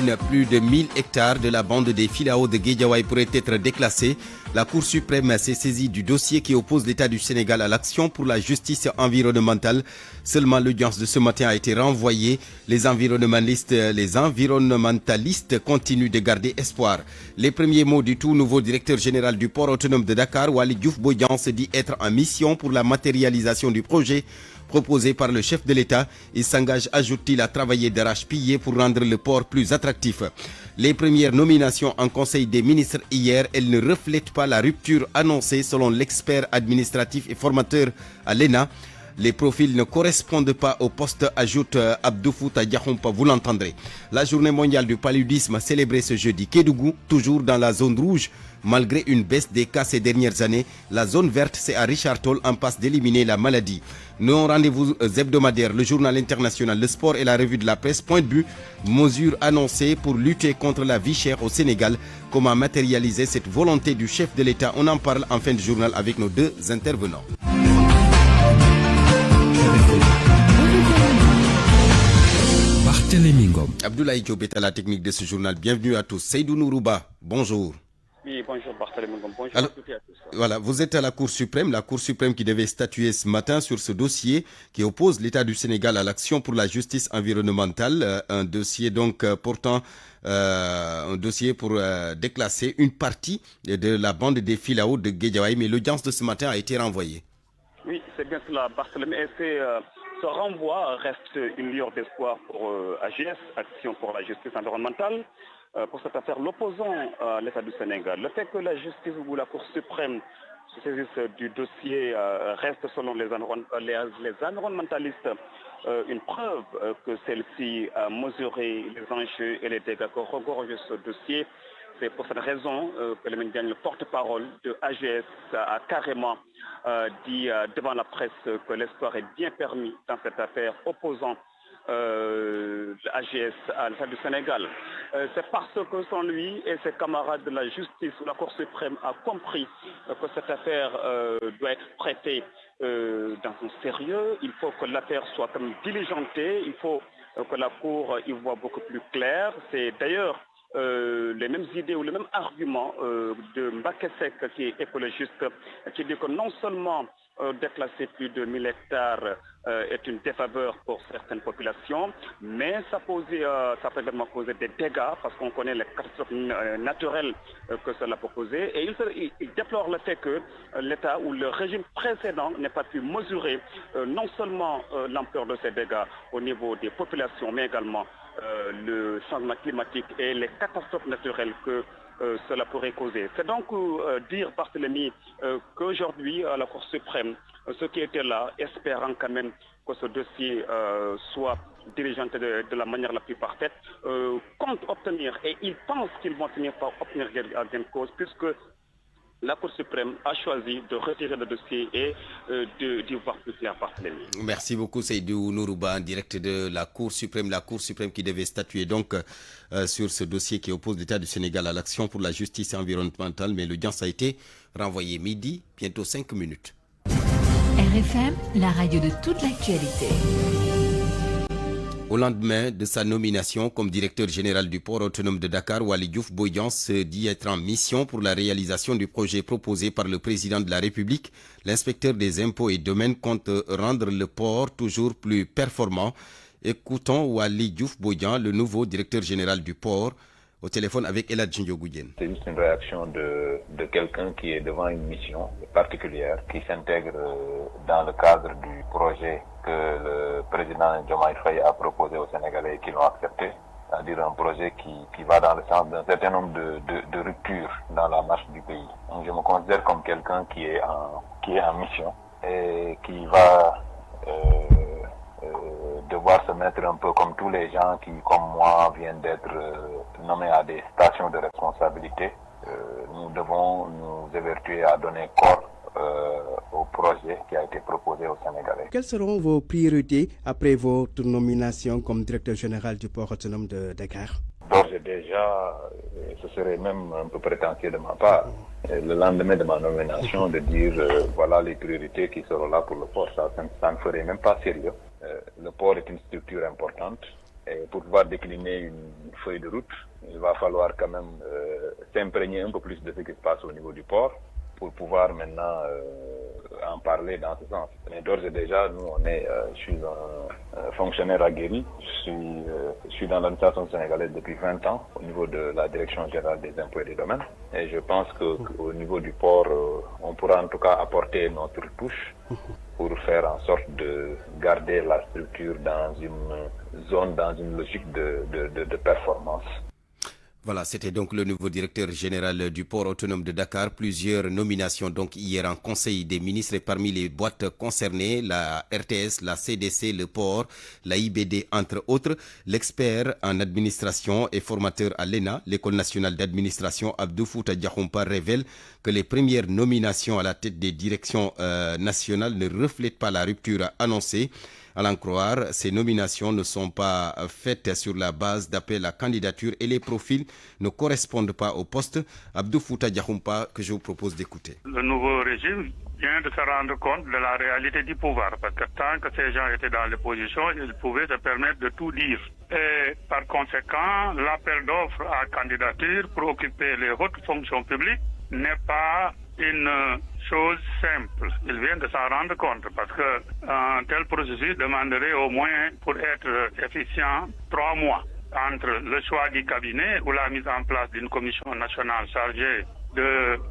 Plus de 1000 hectares de la bande des Filao de Guédiawaye pourraient être déclassés. La Cour suprême s'est saisie du dossier qui oppose l'État du Sénégal à l'action pour la justice environnementale. Seulement l'audience de ce matin a été renvoyée. Les environnementalistes continuent de garder espoir. Les premiers mots du tout nouveau directeur général du port autonome de Dakar, Waly Diouf Bodian, se dit être en mission pour la matérialisation du projet proposé par le chef de l'État. Il s'engage, ajoute-t-il, à travailler d'arrache-pied pour rendre le port plus attractif. Les premières nominations en Conseil des ministres hier, elles ne reflètent pas la rupture annoncée selon l'expert administratif et formateur à l'ENA. Les profils ne correspondent pas au poste, ajoute Abdou Fouta Diakhoumpa, vous l'entendrez. La journée mondiale du paludisme célébrée ce jeudi. Kédougou, toujours dans la zone rouge. Malgré une baisse des cas ces dernières années, la zone verte, c'est à Richard Toll, en passe d'éliminer la maladie. Nos rendez-vous hebdomadaires, le journal international, le sport et la revue de la presse. Point de vue, mesures annoncées pour lutter contre la vie chère au Sénégal. Comment matérialiser cette volonté du chef de l'État? On en parle en fin de journal avec nos deux intervenants. Abdoulaye Diop est à la technique de ce journal. Bienvenue à tous. Seydou Nourouba, bonjour. Oui, bonjour Barthélémy Ngom. Bonjour à toutes et à tous. Voilà, vous êtes à la Cour suprême qui devait statuer ce matin sur ce dossier qui oppose l'État du Sénégal à l'action pour la justice environnementale. Un dossier donc portant un dossier pour déclasser une partie de la bande des Filao de Guédiawaye, mais l'audience de ce matin a été renvoyée. Oui, c'est bien cela, Barthélémy. Et ce renvoi reste une lueur d'espoir pour AGS, Action pour la justice environnementale. Pour cette affaire, l'opposant à l'État du Sénégal, le fait que la justice ou la Cour suprême se saisisse du dossier reste, selon les environnementalistes, une preuve que celle-ci a mesuré les enjeux et les dégâts que regorge ce dossier. C'est pour cette raison que le le porte-parole de AGS a carrément dit devant la presse que l'espoir est bien permis dans cette affaire opposant AGS à l'État du Sénégal. C'est parce que sans lui et ses camarades de la justice, la Cour suprême a compris que cette affaire doit être traitée dans son sérieux. Il faut que l'affaire soit comme diligentée. Il faut que la Cour y voit beaucoup plus clair. C'est d'ailleurs les mêmes idées ou les mêmes arguments de Mbacké Seck, qui est écologiste, qui dit que non seulement déclasser plus de 1000 hectares est une défaveur pour certaines populations, mais ça peut également causer des dégâts parce qu'on connaît les catastrophes naturelles que cela peut causer. Et il déplore le fait que l'État ou le régime précédent n'ait pas pu mesurer non seulement l'ampleur de ces dégâts au niveau des populations, mais également le changement climatique et les catastrophes naturelles que cela pourrait causer. C'est donc dire, Barthélémy, qu'aujourd'hui, à la Cour suprême, ceux qui étaient là, espérant quand même que ce dossier soit dirigeanté de la manière la plus parfaite, comptent obtenir, et ils pensent qu'ils vont finir par obtenir gain de cause, puisque la Cour suprême a choisi de retirer le dossier et d'y voir plus clair par Barthélémy. Merci beaucoup Seydou Nourouba, en direct de la Cour suprême qui devait statuer donc sur ce dossier qui oppose l'État du Sénégal à l'action pour la justice environnementale, mais l'audience a été renvoyée. Midi, bientôt 5 minutes. RFM, la radio de toute l'actualité. Au lendemain de sa nomination comme directeur général du port autonome de Dakar, Waly Diouf Bodian se dit être en mission pour la réalisation du projet proposé par le président de la République. L'inspecteur des impôts et domaines compte rendre le port toujours plus performant. Écoutons Waly Diouf Bodian, le nouveau directeur général du port, au téléphone avec Elad Djindiogoudien. C'est juste une réaction de quelqu'un qui est devant une mission particulière, qui s'intègre dans le cadre du projet que le président Diomaye Faye a proposé aux Sénégalais et qui l'ont accepté, c'est-à-dire un projet qui va dans le sens d'un certain nombre de ruptures dans la marche du pays. Donc je me considère comme quelqu'un qui est en mission et qui va devoir se mettre un peu comme tous les gens qui, comme moi, viennent d'être nommés à des stations de responsabilité. Nous devons nous évertuer à donner corps au projet qui a été proposé aux Sénégalais. Quelles seront vos priorités après votre nomination comme directeur général du port autonome de Dakar? D'ores et déjà, ce serait même un peu prétentieux de ma part, le lendemain de ma nomination, de dire voilà les priorités qui seront là pour le port. Ça ne ferait même pas sérieux. Le port est une structure importante Et pour pouvoir décliner une feuille de route, il va falloir quand même s'imprégner un peu plus de ce qui se passe au niveau du port pour pouvoir maintenant en parler dans ce sens. Mais d'ores et déjà, nous, je suis un fonctionnaire aguerri. Je suis dans l'administration sénégalaise depuis 20 ans au niveau de la Direction générale des impôts et des domaines. Et je pense qu'au niveau du port, on pourra en tout cas apporter notre touche pour faire en sorte de garder la structure dans une zone, dans une logique de performance. Voilà, c'était donc le nouveau directeur général du port autonome de Dakar. Plusieurs nominations donc hier en Conseil des ministres et parmi les boîtes concernées, la RTS, la CDC, le port, la IBD entre autres. L'expert en administration et formateur à l'ENA, l'École nationale d'administration, Abdou Fouta Diakhoumpa, révèle que les premières nominations à la tête des directions nationales ne reflètent pas la rupture annoncée. À l'en croire, ces nominations ne sont pas faites sur la base d'appel à candidature et les profils ne correspondent pas au poste. Abdou Fouta Diakhoumpa, que je vous propose d'écouter. Le nouveau régime vient de se rendre compte de la réalité du pouvoir, parce que tant que ces gens étaient dans les positions, ils pouvaient se permettre de tout dire. Et par conséquent, l'appel d'offres à candidature pour occuper les hautes fonctions publiques n'est pas une chose simple. Ils viennent de s'en rendre compte parce qu'un tel processus demanderait au moins, pour être efficient, 3 mois entre le choix du cabinet ou la mise en place d'une commission nationale chargée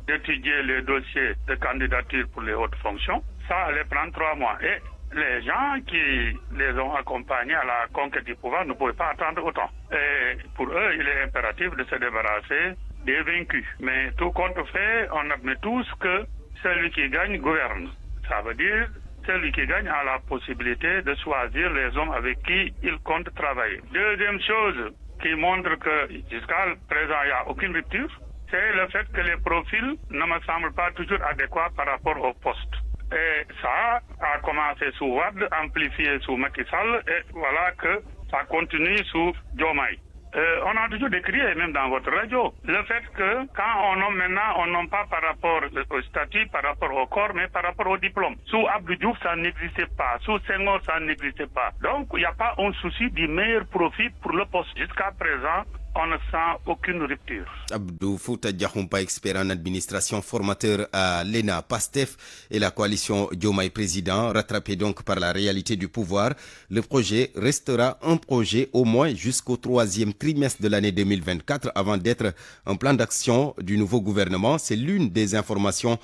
d'étudier les dossiers de candidature pour les hautes fonctions. Ça allait prendre 3 mois. Et les gens qui les ont accompagnés à la conquête du pouvoir ne pouvaient pas attendre autant. Et pour eux, il est impératif de se débarrasser des vaincus. Mais tout compte fait, on admet tous que celui qui gagne gouverne. Ça veut dire celui qui gagne a la possibilité de choisir les hommes avec qui il compte travailler. Deuxième chose qui montre que jusqu'à présent il n'y a aucune rupture, c'est le fait que les profils ne me semblent pas toujours adéquats par rapport au poste. Et ça a commencé sous Wade, amplifié sous Macky Sall, et voilà que ça continue sous Diomaye. On a toujours décrié, même dans votre radio, le fait que quand on nomme maintenant, on nomme pas par rapport au statut, par rapport au corps, mais par rapport au diplôme. Sous Abdou Diouf, ça n'existait pas. Sous Senghor, ça n'existait pas. Donc, il n'y a pas un souci du meilleur profit pour le poste. Jusqu'à présent, on ne sent aucune rupture. Abdou Fouta Diakhoumpa, expert en administration, formateur à l'ENA, PASTEF et la coalition Diomaye Président, rattrapé donc par la réalité du pouvoir. Le projet restera un projet au moins jusqu'au 3e trimestre de l'année 2024 avant d'être un plan d'action du nouveau gouvernement. C'est l'une des informations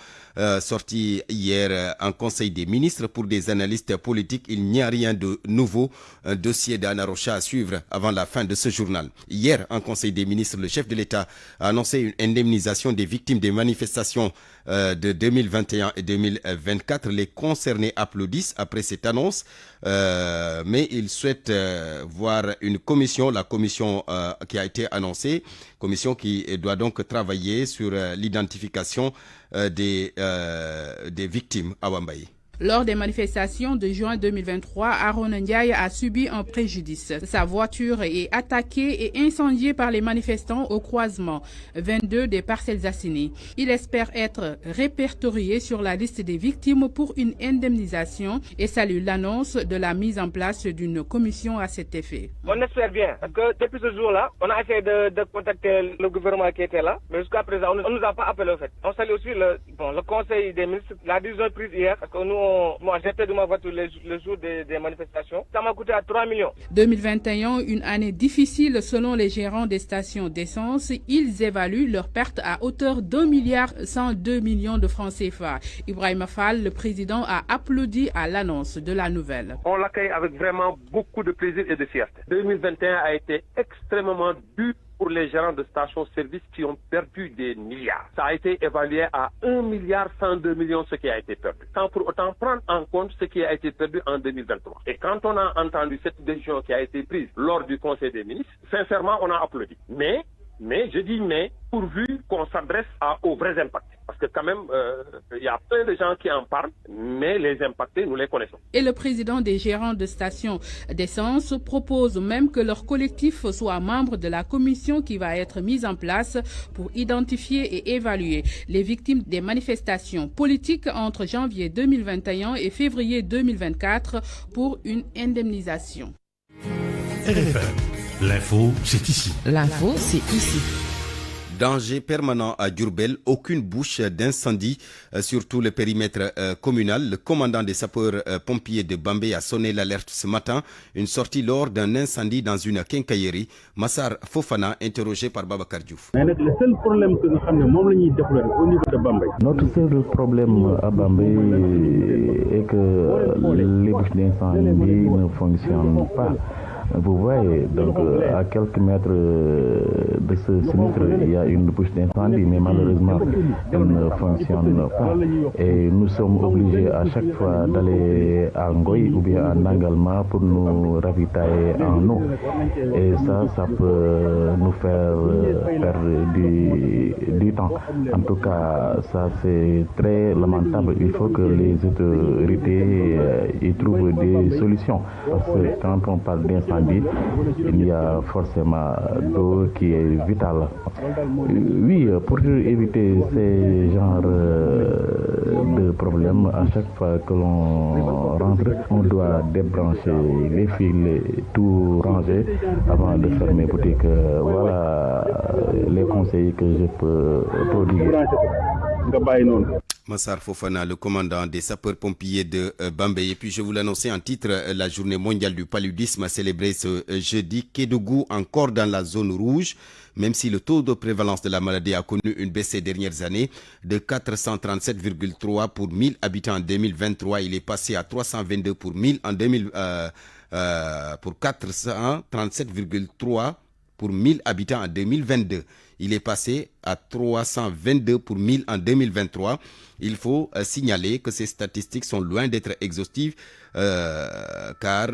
sorties hier en Conseil des ministres. Pour des analystes politiques, il n'y a rien de nouveau. Un dossier d'Anna Rocha à suivre avant la fin de ce journal. Hier, en Conseil des ministres, le chef de l'État a annoncé une indemnisation des victimes des manifestations de 2021 et 2024. Les concernés applaudissent après cette annonce, mais ils souhaitent voir une commission, la commission qui a été annoncée, commission qui doit donc travailler sur l'identification des victimes à Wambaye. Lors des manifestations de juin 2023, Aaron Ndiaye a subi un préjudice. Sa voiture est attaquée et incendiée par les manifestants au croisement 22 des Parcelles Assainies. Il espère être répertorié sur la liste des victimes pour une indemnisation et salue l'annonce de la mise en place d'une commission à cet effet. On espère bien, parce que depuis ce jour-là, on a essayé de contacter le gouvernement qui était là, mais jusqu'à présent, on ne nous a pas appelé au fait. On salue aussi le Conseil des ministres, la décision prise hier, parce que nous, moi j'ai perdu ma voiture le jour des manifestations. Ça m'a coûté à 3 millions. 2021, une année difficile selon les gérants des stations d'essence. Ils évaluent leur perte à hauteur d'1,102 milliard de francs CFA. Ibrahima Fall, le président, a applaudi à l'annonce de la nouvelle. On l'accueille avec vraiment beaucoup de plaisir et de fierté. 2021 a été extrêmement dur pour les gérants de stations-service qui ont perdu des milliards. Ça a été évalué à 1,102 milliard ce qui a été perdu, sans pour autant prendre en compte ce qui a été perdu en 2023. Et quand on a entendu cette décision qui a été prise lors du Conseil des ministres, sincèrement, on a applaudi. Mais, je dis mais, pourvu qu'on s'adresse aux vrais impacts. Parce que quand même, il y a plein de gens qui en parlent, mais les impactés, nous les connaissons. Et le président des gérants de stations d'essence propose même que leur collectif soit membre de la commission qui va être mise en place pour identifier et évaluer les victimes des manifestations politiques entre janvier 2021 et février 2024 pour une indemnisation. RFM, l'info, c'est ici. L'info, c'est ici. Danger permanent à Diourbel, aucune bouche d'incendie sur tout le périmètre communal. Le commandant des sapeurs-pompiers de Bambey a sonné l'alerte ce matin. Une sortie lors d'un incendie dans une quincaillerie. Massar Fofana, interrogé par Babacar Diouf. Le seul problème que nous avons au niveau de Bambey. Notre seul problème à Bambey est que les bouches d'incendie ne fonctionnent pas. Vous voyez, donc à quelques mètres de ce sinistre, il y a une bouche d'incendie, mais malheureusement, elle ne fonctionne pas. Et nous sommes obligés à chaque fois d'aller à Ngoy ou bien à Nangalma pour nous ravitailler en eau. Et ça peut nous faire perdre du temps. En tout cas, ça c'est très lamentable. Il faut que les autorités y trouvent des solutions. Parce que quand on parle d'incendie, il y a forcément d'eau qui est vitale. Oui, pour éviter ces genres de problèmes, à chaque fois que l'on rentre, on doit débrancher les fils, tout ranger avant de fermer boutique. Voilà les conseils que je peux prodiguer. Massar Fofana, le commandant des sapeurs-pompiers de Bambey. Et puis je vous l'annonçais en titre, la journée mondiale du paludisme a célébré ce jeudi. Kédougou encore dans la zone rouge, même si le taux de prévalence de la maladie a connu une baisse ces dernières années de 437,3 pour 1000 habitants en 2023. Il est passé à 322 pour 1000 en 2000, pour 437,3 pour 1000 habitants en 2022. Il est passé à 322 pour 1000 en 2023. Il faut signaler que ces statistiques sont loin d'être exhaustives car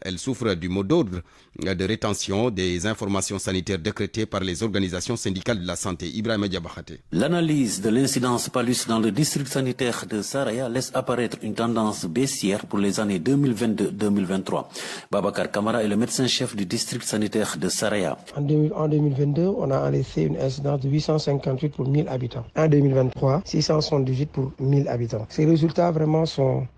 elles souffrent du mot d'ordre de rétention des informations sanitaires décrétées par les organisations syndicales de la santé. Ibrahima Diabakhate. L'analyse de l'incidence palus dans le district sanitaire de Saraya laisse apparaître une tendance baissière pour les années 2022-2023. Babacar Kamara est le médecin-chef du district sanitaire de Saraya. En 2022, on a enregistré une incidence de 858 pour 1000 habitants. En 2023, 678 pour 1000 habitants. Ces résultats vraiment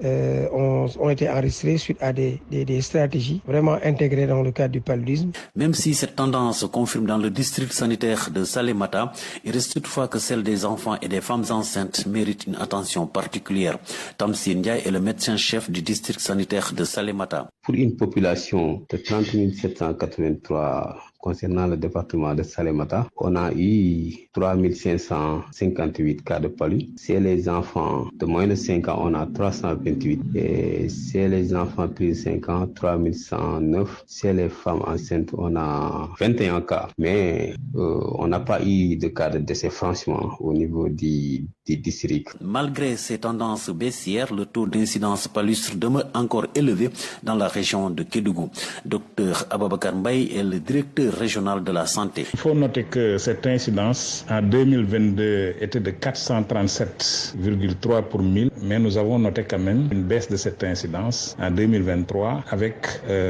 ont été enregistrés suite à des stratégies vraiment intégrées dans le cadre du paludisme. Même si cette tendance se confirme dans le district sanitaire de Salémata, il reste toutefois que celle des enfants et des femmes enceintes mérite une attention particulière. Tamsi Ndiaye est le médecin-chef du district sanitaire de Salémata. Pour une population de 30 783 concernant le département de Salémata, on a eu 3558 cas de palu. C'est les enfants de moins de 5 ans, on a 328. Et c'est les enfants plus de 5 ans, 3109. C'est les femmes enceintes, on a 21 cas. Mais on n'a pas eu de cas de décès franchement au niveau du district. Malgré ces tendances baissières, le taux d'incidence palustre demeure encore élevé dans la région de Kédougou. Dr Ababakar Mbaye est le directeur régional de la santé. Il faut noter que cette incidence en 2022 était de 437,3 pour 1000, mais nous avons noté quand même une baisse de cette incidence en 2023 avec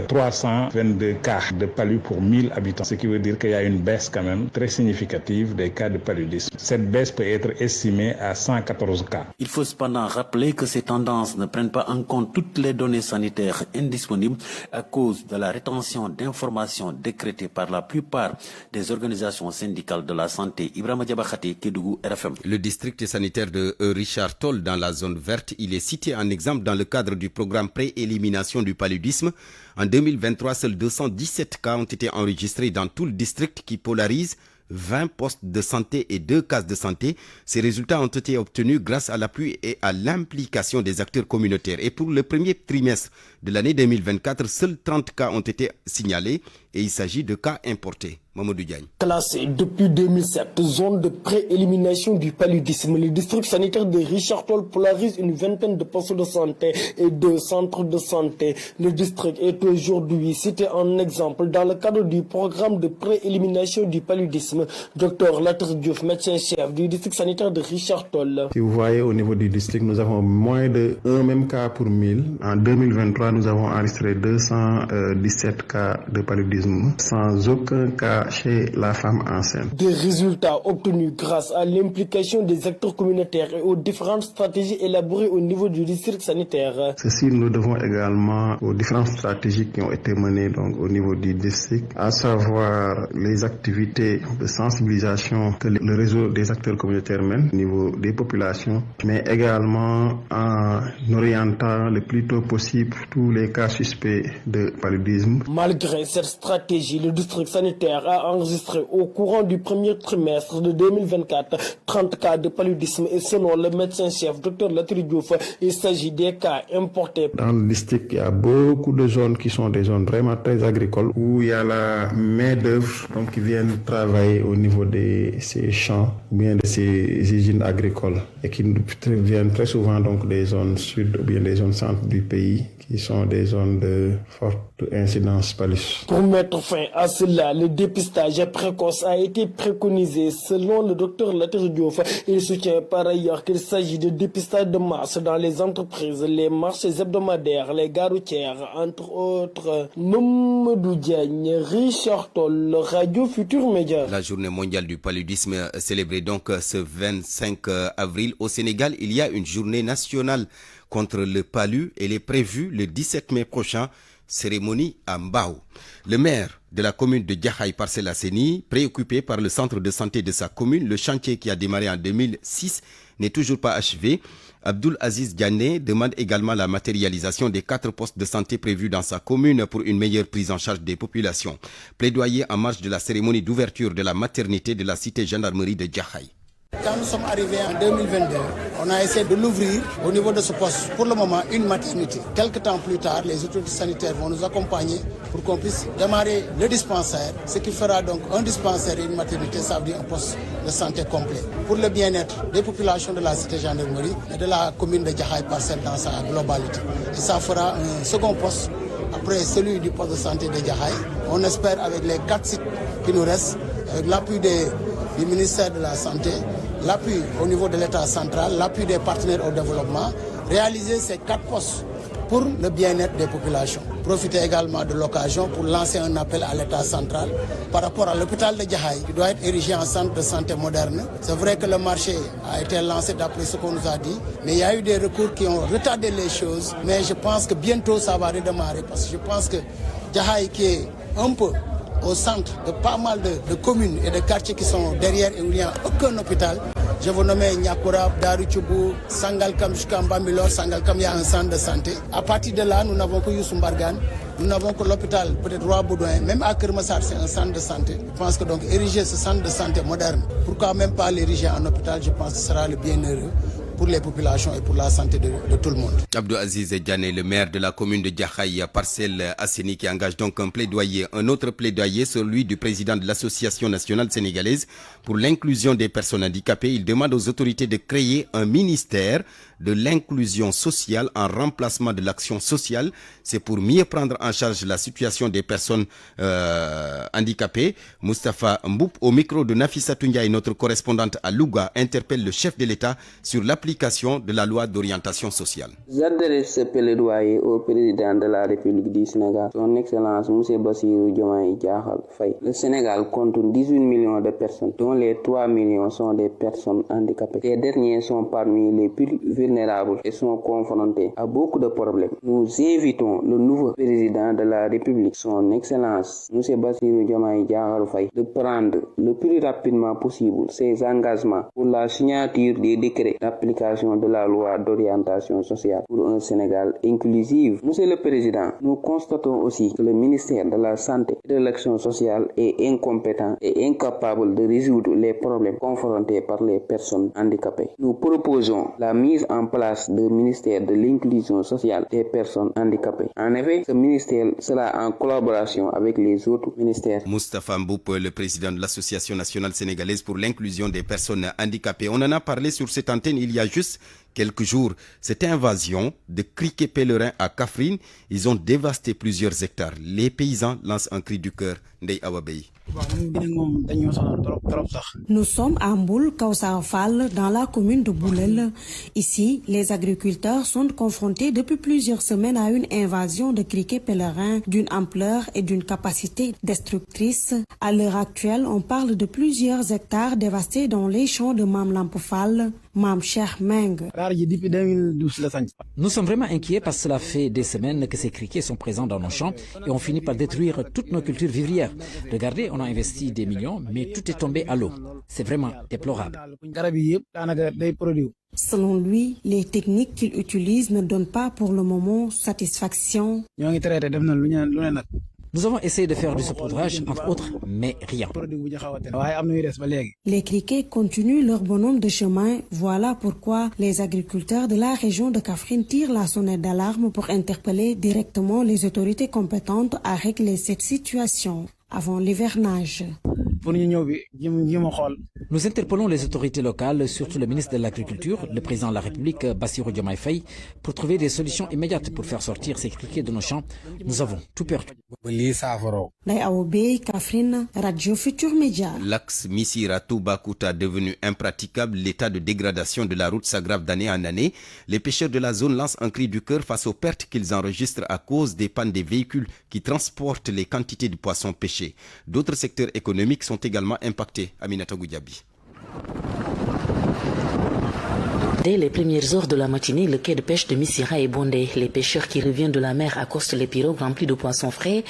322 cas de palu pour 1000 habitants, ce qui veut dire qu'il y a une baisse quand même très significative des cas de paludisme. Cette baisse peut être estimée à 114 cas. Il faut cependant rappeler que ces tendances ne prennent pas en compte toutes les données sanitaires indisponibles à cause de la rétention d'informations décrétées par la plupart des organisations syndicales de la santé. Ibrahima Diabakhate, Kédougou, RFM. Le district sanitaire de Richard Toll dans la zone verte, il est cité en exemple dans le cadre du programme pré-élimination du paludisme. En 2023, seuls 217 cas ont été enregistrés dans tout le district qui polarise 20 postes de santé et 2 cases de santé. Ces résultats ont été obtenus grâce à l'appui et à l'implication des acteurs communautaires. Et pour le premier trimestre de l'année 2024, seuls 30 cas ont été signalés et il s'agit de cas importés. Mamadou Diagne. Classé depuis 2007, zone de pré-élimination du paludisme, le district sanitaire de Richard Toll polarise une vingtaine de postes de santé et 2 centres de santé. Le district est aujourd'hui cité en exemple dans le cadre du programme de pré-élimination du paludisme. Dr Latir Diouf, médecin-chef du district sanitaire de Richard Toll. Si vous voyez au niveau du district, nous avons moins de 1 même cas pour 1000. En 2023, nous avons enregistré 217 cas de paludisme paludisme, sans aucun cas chez la femme enceinte. Des résultats obtenus grâce à l'implication des acteurs communautaires et aux différentes stratégies élaborées au niveau du district sanitaire. Ceci, nous devons également aux différentes stratégies qui ont été menées donc, au niveau du district, à savoir les activités de sensibilisation que le réseau des acteurs communautaires mène au niveau des populations, mais également en orientant le plus tôt possible tous les cas suspects de paludisme. Malgré cette stratégie, le district sanitaire a enregistré au courant du premier trimestre de 2024 30 cas de paludisme et selon le médecin-chef Dr Latri Diouf, il s'agit des cas importés. Dans le district, il y a beaucoup de zones qui sont des zones vraiment très agricoles où il y a la main-d'œuvre qui viennent travailler au niveau de ces champs ou bien de ces usines agricoles et qui viennent très souvent donc des zones sud ou bien des zones centre du pays qui sont des zones de forte incidence paludisme. Pour mettre fin à cela, le dépistage précoce a été préconisé selon le docteur Latri Diouf. Il soutient par ailleurs qu'il s'agit de dépistage de masse dans les entreprises, les marchés hebdomadaires, les gares routières, entre autres. Mamadou Diagne, Richard Toll, Radio Futur Média. La journée mondiale du paludisme célébrée donc ce 25 avril. Au Sénégal, il y a une journée nationale contre le palu. Elle est prévue le 17 mai prochain. Cérémonie à Mbao. Le maire de la commune de Diakhaï Parcelles Assainies, préoccupé par le centre de santé de sa commune, le chantier qui a démarré en 2006 n'est toujours pas achevé. Abdoul Aziz Diané demande également la matérialisation des 4 postes de santé prévus dans sa commune pour une meilleure prise en charge des populations. Plaidoyer en marge de la cérémonie d'ouverture de la maternité de la cité gendarmerie de Diakhaï. Quand nous sommes arrivés en 2022, on a essayé de l'ouvrir au niveau de ce poste. Pour le moment, une maternité. Quelque temps plus tard, les autorités sanitaires vont nous accompagner pour qu'on puisse démarrer le dispensaire. Ce qui fera donc un dispensaire et une maternité, ça veut dire un poste de santé complet. Pour le bien-être des populations de la cité gendarmerie et de la commune de Diakhaï Parcelles dans sa globalité. Et ça fera un second poste après celui du poste de santé de Diakhaï. On espère avec les 4 sites qui nous restent, avec l'appui du ministère de la Santé, l'appui au niveau de l'État central, l'appui des partenaires au développement, réaliser ces 4 postes pour le bien-être des populations. Profiter également de l'occasion pour lancer un appel à l'État central par rapport à l'hôpital de Diakhaï qui doit être érigé en centre de santé moderne. C'est vrai que le marché a été lancé d'après ce qu'on nous a dit, mais il y a eu des recours qui ont retardé les choses. Mais je pense que bientôt ça va redémarrer parce que je pense que Diakhaï qui est un peu au centre de pas mal de communes et de quartiers qui sont derrière et où il n'y a aucun hôpital. Je vous nomme Nyakura, Daruchubu, Sangalkam, Bambilor, Sangalkam, il y a un centre de santé. À partir de là, nous n'avons que Youssoumbargan, nous n'avons que l'hôpital, peut-être Roi Baudouin, même à Kermassar, c'est un centre de santé. Je pense que donc ériger ce centre de santé moderne, pourquoi même pas l'ériger en hôpital, je pense que ce sera le bienheureux pour les populations et pour la santé de tout le monde. Abdou Aziz Diané, le maire de la commune de Diakhaï Parcelles Assainies, qui engage donc un plaidoyer. Un autre plaidoyer, celui du président de l'Association nationale sénégalaise pour l'inclusion des personnes handicapées. Il demande aux autorités de créer un ministère de l'inclusion sociale en remplacement de l'action sociale. C'est pour mieux prendre en charge la situation des personnes handicapées. Moustapha Mboup, au micro de Nafissa Ndiaye, notre correspondante à Louga, interpelle le chef de l'État sur l'application de la loi d'orientation sociale. J'adresse ce plaidoyer au président de la République du Sénégal, son Excellence M. Bassirou Diomaye Diakhar Faye. Le Sénégal compte 18 millions de personnes, dont les 3 millions sont des personnes handicapées. Ces derniers sont parmi les plus vulnérables et sont confrontés à beaucoup de problèmes. Nous invitons le nouveau président de la République, son Excellence M. Bassirou Diomaye Diakhar Faye, de prendre le plus rapidement possible ses engagements pour la signature des décrets d'application de la loi d'orientation sociale pour un Sénégal inclusif. Monsieur le Président, nous constatons aussi que le ministère de la Santé et de l'Action sociale est incompétent et incapable de résoudre les problèmes confrontés par les personnes handicapées. Nous proposons la mise en place du ministère de l'inclusion sociale des personnes handicapées. En effet, ce ministère sera en collaboration avec les autres ministères. Moustapha Mboup, le président de l'Association nationale sénégalaise pour l'inclusion des personnes handicapées. On en a parlé sur cette antenne il y a juste Quelques jours, cette invasion de criquets pèlerins à Kaffrine, ils ont dévasté plusieurs hectares. Les paysans lancent un cri du cœur. Ndeye Awa Bey. Nous sommes à Mboul Kausarafal, dans la commune de Boulel. Ici, les agriculteurs sont confrontés depuis plusieurs semaines à une invasion de criquets pèlerins d'une ampleur et d'une capacité destructrice. À l'heure actuelle, on parle de plusieurs hectares dévastés dans les champs de Mam Lampofal, Mam Cheikh Meng. Nous sommes vraiment inquiets parce que cela fait des semaines que ces criquets sont présents dans nos champs et on finit par détruire toutes nos cultures vivrières. Regardez, on a investi des millions, mais tout est tombé à l'eau. C'est vraiment déplorable. Selon lui, les techniques qu'il utilise ne donnent pas pour le moment satisfaction. Nous avons essayé de faire du saupoudrage, entre autres, mais rien. Les criquets continuent leur bonhomme de chemin. Voilà pourquoi les agriculteurs de la région de Kaffrine tirent la sonnette d'alarme pour interpeller directement les autorités compétentes à régler cette situation avant l'hivernage. Nous interpellons les autorités locales, surtout le ministre de l'Agriculture, le président de la République, Bassirou Diomaye Faye, pour trouver des solutions immédiates pour faire sortir ces criquets de nos champs. Nous avons tout perdu. L'axe Missirah-Toubacouta devenu impraticable, l'état de dégradation de la route s'aggrave d'année en année. Les pêcheurs de la zone lancent un cri du cœur face aux pertes qu'ils enregistrent à cause des pannes des véhicules qui transportent les quantités de poissons pêchés. D'autres secteurs économiques sont également impactés. Aminata Goudiaby. Dès les premières heures de la matinée, le quai de pêche de Missirah est bondé. Les pêcheurs qui reviennent de la mer accostent les pirogues remplies de poissons frais.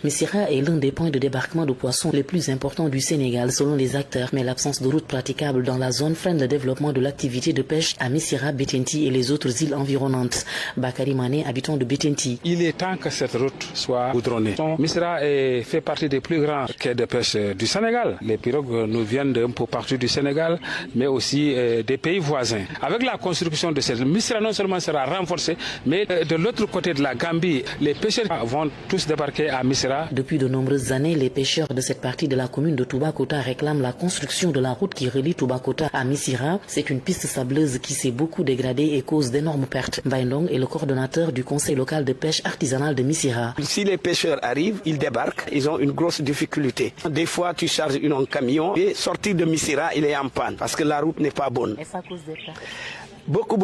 Missirah est l'un des points de débarquement de poissons les plus importants du Sénégal, selon les acteurs. Mais l'absence de route praticable dans la zone freine le développement de l'activité de pêche à Missirah, Betenti et les autres îles environnantes. Bakary Mané, habitant de Betenti. Il est temps que cette route soit goudronnée. Missirah fait partie des plus grands quais de pêche du Sénégal. Les pirogues nous viennent d'un peu partout du Sénégal, mais aussi des pays voisins. Avec la construction de cette Missirah non seulement sera renforcée, mais de l'autre côté de la Gambie, les pêcheurs vont tous débarquer à Missirah. Depuis de nombreuses années, les pêcheurs de cette partie de la commune de Toubacouta réclament la construction de la route qui relie Toubacouta à Missirah. C'est une piste sableuse qui s'est beaucoup dégradée et cause d'énormes pertes. Baindong est le coordonnateur du conseil local de pêche artisanale de Missirah. Si les pêcheurs arrivent, ils débarquent, ils ont une grosse difficulté. Des fois, tu charges un camion et sortir de Missirah, il est en panne parce que la route n'est pas bonne. Et ça cause des pertes. Beaucoup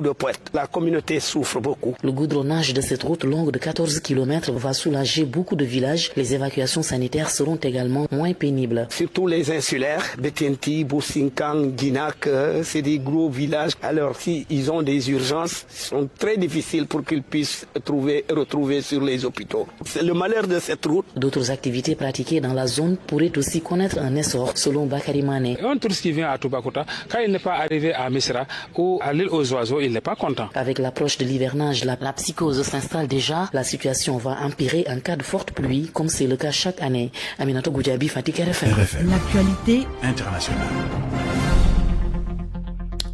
de pertes. La communauté souffre beaucoup. Le goudronnage de cette route longue de 14 km va soulager beaucoup de villages. Les évacuations sanitaires seront également moins pénibles. Surtout les insulaires, Betenti, Boussinkang, Guinac, c'est des gros villages. Alors s'ils ont des urgences, sont très difficiles pour qu'ils puissent retrouver sur les hôpitaux. C'est le malheur de cette route. D'autres activités pratiquées dans la zone pourraient aussi connaître un essor, selon Bakary Mané. Un touriste qui vient à Toubacouta, quand il n'est pas arrivé à Missirah ou à l'île aux oiseaux, il n'est pas content. Avec l'approche de l'hivernage, la psychose s'installe déjà. La situation va empirer en cas de forte pluie, comme c'est le cas chaque année. Aminato Goudiaby, Fatick RFM. L'actualité internationale.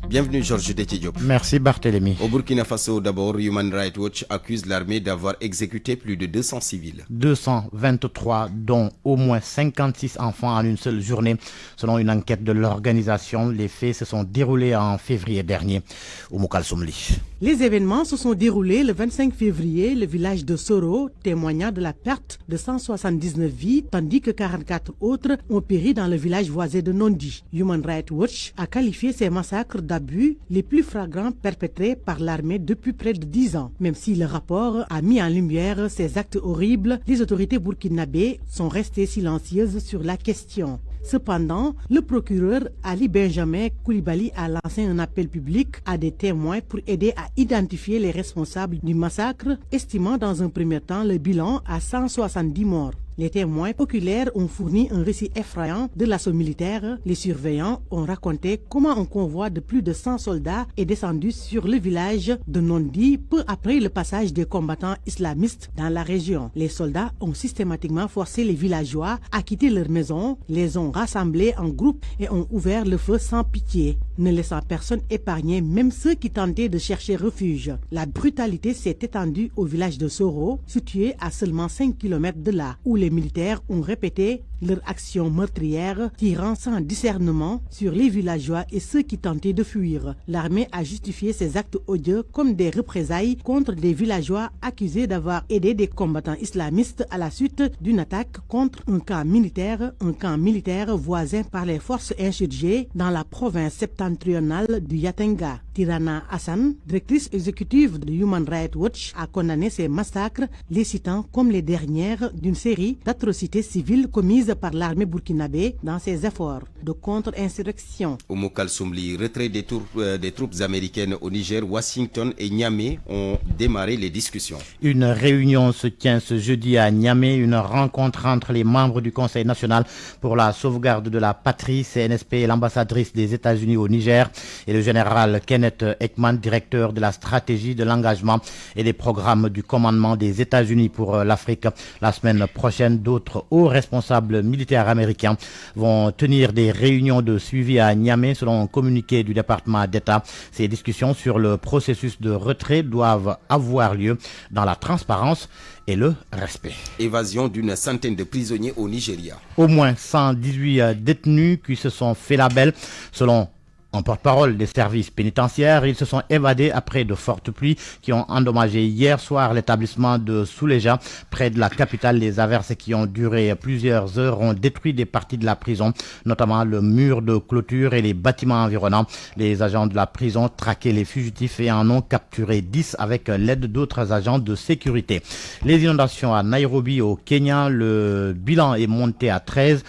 Bienvenue Georges Détidiop. Merci Barthélémy. Au Burkina Faso, d'abord, Human Rights Watch accuse l'armée d'avoir exécuté plus de 200 civils. 223, dont au moins 56 enfants en une seule journée. Selon une enquête de l'organisation, les faits se sont déroulés en février dernier. Oumoukal Soumli. Les événements se sont déroulés le 25 février, le village de Soro, témoignant de la perte de 179 vies, tandis que 44 autres ont péri dans le village voisin de Nondi. Human Rights Watch a qualifié ces massacres d'abus les plus flagrants perpétrés par l'armée depuis près de 10 ans. Même si le rapport a mis en lumière ces actes horribles, les autorités burkinabées sont restées silencieuses sur la question. Cependant, le procureur Ali Benjamin Koulibaly a lancé un appel public à des témoins pour aider à identifier les responsables du massacre, estimant dans un premier temps le bilan à 170 morts. Les témoins oculaires ont fourni un récit effrayant de l'assaut militaire. Les surveillants ont raconté comment un convoi de plus de 100 soldats est descendu sur le village de Nondi peu après le passage des combattants islamistes dans la région. Les soldats ont systématiquement forcé les villageois à quitter leurs maisons, les ont rassemblés en groupe et ont ouvert le feu sans pitié, ne laissant personne épargné, même ceux qui tentaient de chercher refuge. La brutalité s'est étendue au village de Soro, situé à seulement 5 km de là, où les militaires ont répété leur action meurtrière, tirant sans discernement sur les villageois et ceux qui tentaient de fuir. L'armée a justifié ces actes odieux comme des représailles contre des villageois accusés d'avoir aidé des combattants islamistes à la suite d'une attaque contre un camp militaire voisin par les forces insurgées dans la province septentrionale du Yatenga. Tirana Hassan, directrice exécutive de Human Rights Watch, a condamné ces massacres, les citant comme les dernières d'une série d'atrocités civiles commises par l'armée burkinabé dans ses efforts de contre-insurrection. Au Mokal Soumli, retrait des troupes américaines au Niger, Washington et Niamey ont démarré les discussions. Une réunion se tient ce jeudi à Niamey, une rencontre entre les membres du Conseil national pour la sauvegarde de la patrie, CNSP, et l'ambassadrice des États-Unis au Niger et le général Kenneth Ekman, directeur de la stratégie de l'engagement et des programmes du commandement des États-Unis pour l'Afrique. La semaine prochaine, d'autres hauts responsables militaires américains vont tenir des réunions de suivi à Niamey selon un communiqué du département d'État. Ces discussions sur le processus de retrait doivent avoir lieu dans la transparence et le respect. Évasion d'une centaine de prisonniers au Nigeria. Au moins 118 détenus qui se sont fait la belle selon un porte-parole des services pénitentiaires. Ils se sont évadés après de fortes pluies qui ont endommagé hier soir l'établissement de Souleja, près de la capitale. Les averses qui ont duré plusieurs heures ont détruit des parties de la prison, notamment le mur de clôture et les bâtiments environnants. Les agents de la prison traquaient les fugitifs et en ont capturé 10 avec l'aide d'autres agents de sécurité. Les inondations à Nairobi au Kenya, le bilan est monté à 13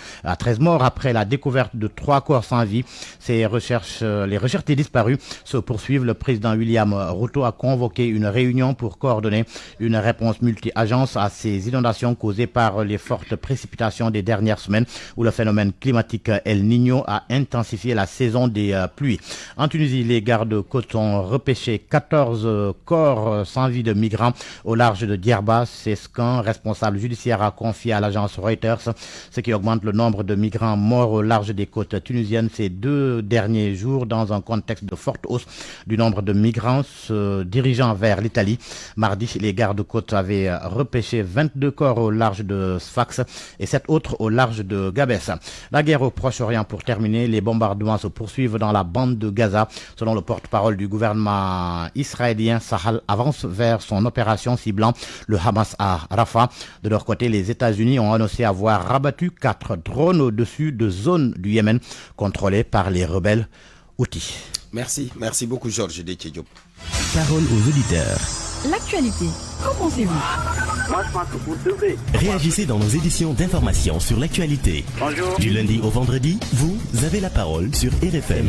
morts après la découverte de 3 corps sans vie. Les recherches des disparus se poursuivent. Le président William Ruto a convoqué une réunion pour coordonner une réponse multi-agence à ces inondations causées par les fortes précipitations des dernières semaines où le phénomène climatique El Niño a intensifié la saison des pluies. En Tunisie, les gardes-côtes ont repêché 14 corps sans vie de migrants au large de Djerba. C'est ce qu'un responsable judiciaire a confié à l'agence Reuters, ce qui augmente le nombre de migrants morts au large des côtes tunisiennes ces 2 derniers jours, dans un contexte de forte hausse du nombre de migrants se dirigeant vers l'Italie. Mardi, les gardes-côtes avaient repêché 22 corps au large de Sfax et 7 autres au large de Gabès. La guerre au Proche-Orient pour terminer, les bombardements se poursuivent dans la bande de Gaza. Selon le porte-parole du gouvernement israélien, Sahal avance vers son opération ciblant le Hamas à Rafah. De leur côté, les États-Unis ont annoncé avoir rabattu 4 drones au-dessus de zones du Yémen contrôlées par les rebelles Houthis. Merci beaucoup Georges Détié-Diop. Parole aux auditeurs. L'actualité, qu'en pensez-vous? Moi, je pense que vous devez. Réagissez dans nos éditions d'information sur l'actualité. Bonjour. Du lundi au vendredi, vous avez la parole sur RFM.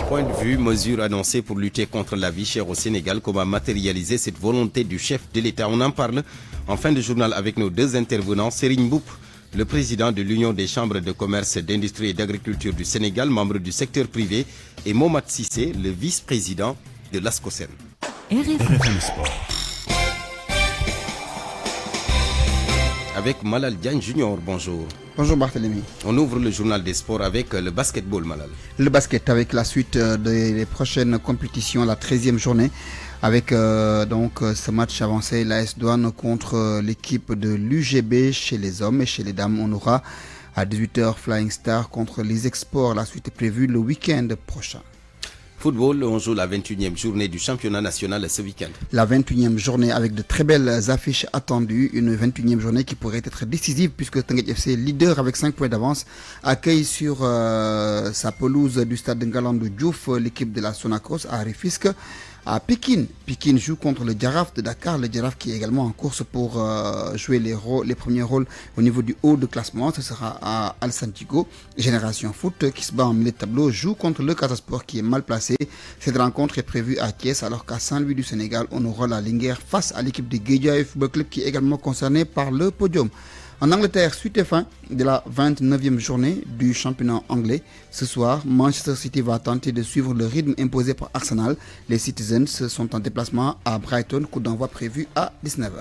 Point de vue, mesure annoncée pour lutter contre la vie chère au Sénégal. Comment matérialiser cette volonté du chef de l'État? On en parle en fin de journal avec nos 2 intervenants. Serigne Mboup, le président de l'Union des chambres de commerce, d'industrie et d'agriculture du Sénégal, membre du secteur privé, et Mohamed Sissé, le vice-président de l'ASCOSEN. RFM Sport. Avec Malal Diagne Junior, bonjour. Bonjour Barthélémy. On ouvre le journal des sports avec le basketball, Malal. Le basket avec la suite des prochaines compétitions, la 13e journée. Avec ce match avancé, l'AS Douane contre l'équipe de l'UGB chez les hommes et chez les dames. On aura à 18h Flying Star contre les Exports. La suite est prévue le week-end prochain. Football, on joue la 21e journée du championnat national ce week-end. La 21e journée avec de très belles affiches attendues. Une 21e journée qui pourrait être décisive puisque Teungueth FC, leader avec 5 points d'avance, accueille sur sa pelouse du stade Ngalandou Diouf l'équipe de la Sonacos à Rufisque. À Pékin, Pékin joue contre le Giraffe de Dakar, le Giraffe qui est également en course pour jouer les premiers rôles au niveau du haut de classement. Ce sera à Al Santiago. Génération Foot qui se bat en milieu de tableau joue contre le Casa Sport qui est mal placé. Cette rencontre est prévue à Thiès alors qu'à Saint-Louis du Sénégal, on aura la Linguère face à l'équipe de Guédiawaye Football Club qui est également concernée par le podium. En Angleterre, suite et fin de la 29e journée du championnat anglais. Ce soir, Manchester City va tenter de suivre le rythme imposé par Arsenal. Les Citizens sont en déplacement à Brighton, coup d'envoi prévu à 19h.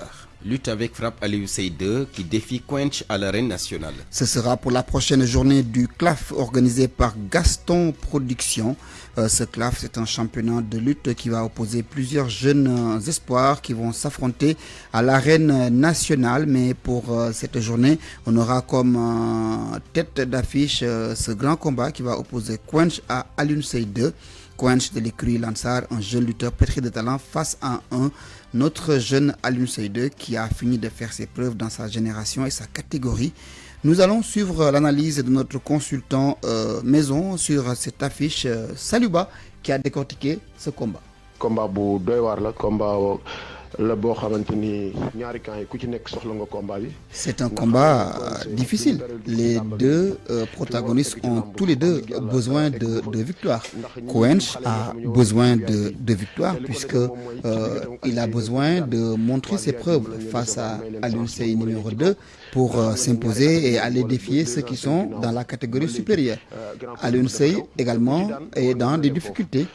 Lutte avec frappe Aliou Sey2 qui défie Quench à l'arène nationale. Ce sera pour la prochaine journée du CLAF organisée par Gaston Productions. Ce CLAF, c'est un championnat de lutte qui va opposer plusieurs jeunes espoirs qui vont s'affronter à l'arène nationale. Mais pour cette journée, on aura comme tête d'affiche ce grand combat qui va opposer Quench à Aliou Sey2. Quench de l'écurie Lansar, un jeune lutteur pétri de talent face à notre jeune Aliou Sey2 qui a fini de faire ses preuves dans sa génération et sa catégorie. Nous allons suivre l'analyse de notre consultant maison sur cette affiche Saluba qui a décortiqué ce combat. Combat bu doy war la combat la boo xamante ni ñaari camp yi ku ci nekk soxla nga combat bi. C'est un combat difficile. Les deux protagonistes ont tous les deux besoin de victoire. Quench a besoin de victoire puisque il a besoin de montrer ses preuves face à Aliou Sey numéro 2 pour s'imposer et aller défier ceux qui sont dans la catégorie supérieure. Aliou Sey également est dans des difficultés.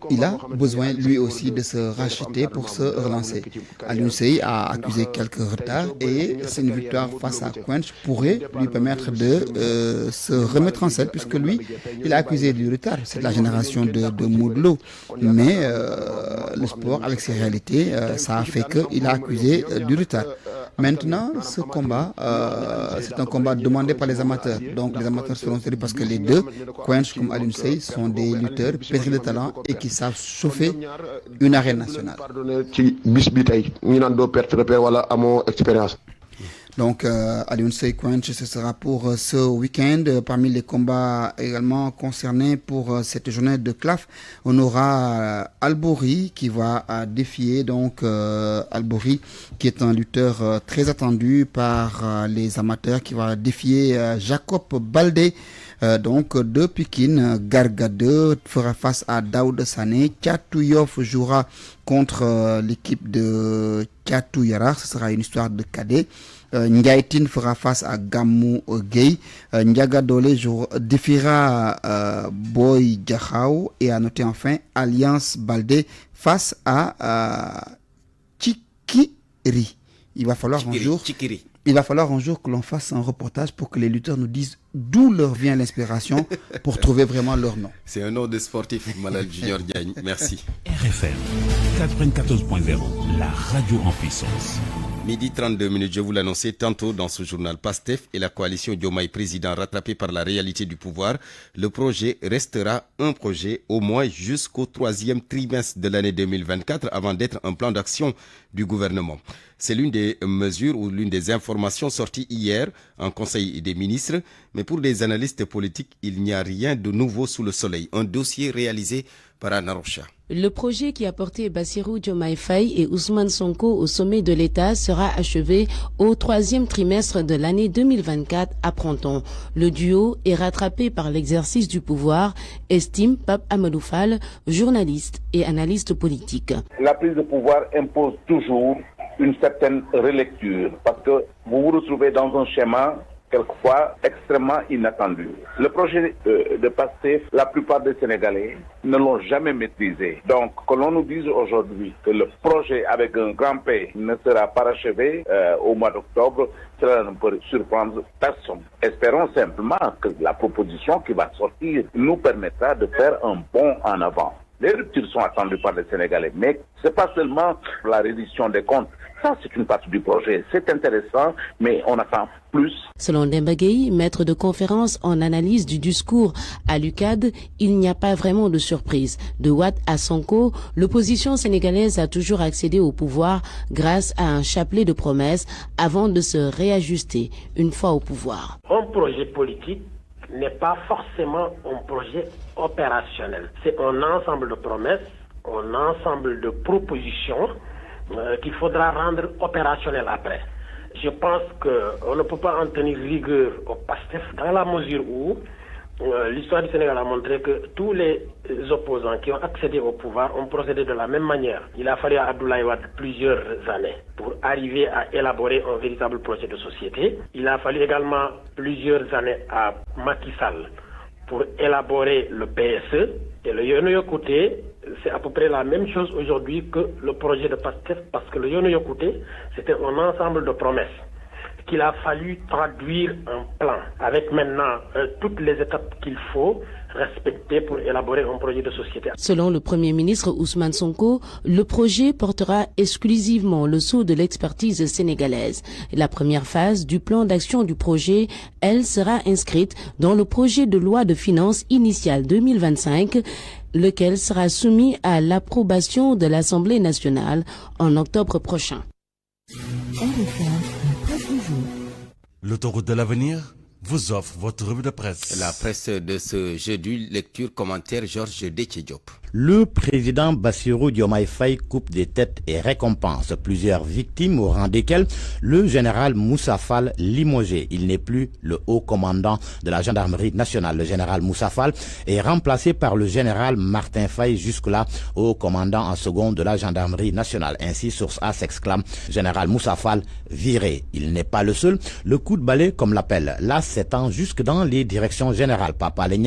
Il a besoin lui aussi de se racheter pour se relancer. Aliou Sey a accusé quelques retards et c'est une victoire face à Quench pourrait lui permettre de se remettre en selle puisque lui, il a accusé du retard. C'est la génération de Modou. Mais le sport avec ses réalités, ça a fait qu'il a accusé du retard. Maintenant, ce combat, c'est un combat demandé par les amateurs. Donc les amateurs seront sérieux parce que les deux, Quench comme Aliou Sey, sont des lutteurs pétris de talent et qui savent chauffer une arène nationale. Donc Aliou Sey Quench, ce sera pour ce week-end. Parmi les combats également concernés pour cette journée de CLAF, on aura Albouri qui va défier donc Albouri qui est un lutteur très attendu par les amateurs qui va défier Jacob Baldé. Donc de Pikine, Garga 2 fera face à Daoud Sané. Thiatou Yoff jouera contre l'équipe de Thiatou Yarar. Ce sera une histoire de cadet. Ndiaïtine fera face à Gamou Gueye. Ndiaga Dole défiera Boy Diakhao. Et à noter enfin Alliance Baldé face à Chikiri. Il va falloir un jour que l'on fasse un reportage pour que les lutteurs nous disent d'où leur vient l'inspiration pour trouver vraiment leur nom. C'est un nom de sportif, Malal Junior Diagne. Merci. RFM 94.0, la radio en puissance. Midi 32 minutes, je vous l'annonçais tantôt dans ce journal. PASTEF et la coalition Diomaye Président rattrapés par la réalité du pouvoir. Le projet restera un projet au moins jusqu'au 3e trimestre de l'année 2024 avant d'être un plan d'action du gouvernement. C'est l'une des mesures ou l'une des informations sorties hier en Conseil des ministres. Mais pour les analystes politiques, il n'y a rien de nouveau sous le soleil. Un dossier réalisé par Anna Rocha. Le projet qui a porté Bassirou Diomaye Faye et Ousmane Sonko au sommet de l'État sera achevé au 3e trimestre de l'année 2024, apprend-on. Le duo est rattrapé par l'exercice du pouvoir, estime Pape Amadou Fall, journaliste et analyste politique. La prise de pouvoir impose toujours une certaine relecture parce que vous vous retrouvez dans un schéma quelquefois extrêmement inattendu. Le projet de PASTEF, la plupart des Sénégalais ne l'ont jamais maîtrisé. Donc, que l'on nous dise aujourd'hui que le projet avec un grand P ne sera pas achevé au mois d'octobre, cela ne peut surprendre personne. Espérons simplement que la proposition qui va sortir nous permettra de faire un bond en avant. Les ruptures sont attendues par les Sénégalais, mais ce n'est pas seulement la reddition des comptes. Ça, c'est une partie du projet. C'est intéressant, mais on attend plus. Selon Demba Gueye, maître de conférence en analyse du discours à l'UCAD, il n'y a pas vraiment de surprise. De Wade à Sonko, l'opposition sénégalaise a toujours accédé au pouvoir grâce à un chapelet de promesses avant de se réajuster une fois au pouvoir. Un projet politique n'est pas forcément un projet opérationnel. C'est un ensemble de promesses, un ensemble de propositions qu'il faudra rendre opérationnel après. Je pense qu'on ne peut pas en tenir rigueur au PASTEF dans la mesure où l'histoire du Sénégal a montré que tous les opposants qui ont accédé au pouvoir ont procédé de la même manière. Il a fallu à Abdoulaye Wade plusieurs années pour arriver à élaborer un véritable projet de société. Il a fallu également plusieurs années à Macky Sall pour élaborer le PSE. Et le Yono côté, c'est à peu près la même chose aujourd'hui que le projet de PASTEF, parce que le Yono Yokouté, c'était un ensemble de promesses qu'il a fallu traduire en plan, avec maintenant toutes les étapes qu'il faut respecter pour élaborer un projet de société. Selon le Premier ministre Ousmane Sonko, le projet portera exclusivement le sceau de l'expertise sénégalaise. La première phase du plan d'action du projet, elle, sera inscrite dans le projet de loi de finances initiale 2025, lequel sera soumis à l'approbation de l'Assemblée nationale en octobre prochain. L'autoroute de l'avenir vous offre votre revue de presse. La presse de ce jeudi, lecture, commentaire, Georges Détché-Diop. Le président Bassirou Diomaye Faye coupe des têtes et récompense plusieurs victimes, au rang desquelles le général Moussa Fall limogé. Il n'est plus le haut commandant de la gendarmerie nationale. Le général Moussa Fall est remplacé par le général Martin Faye, jusque-là haut commandant en second de la gendarmerie nationale. Ainsi, source A s'exclame, général Moussa Fall viré. Il n'est pas le seul. Le coup de balai, comme l'appelle là, s'étend jusque dans les directions générales. Papa Alé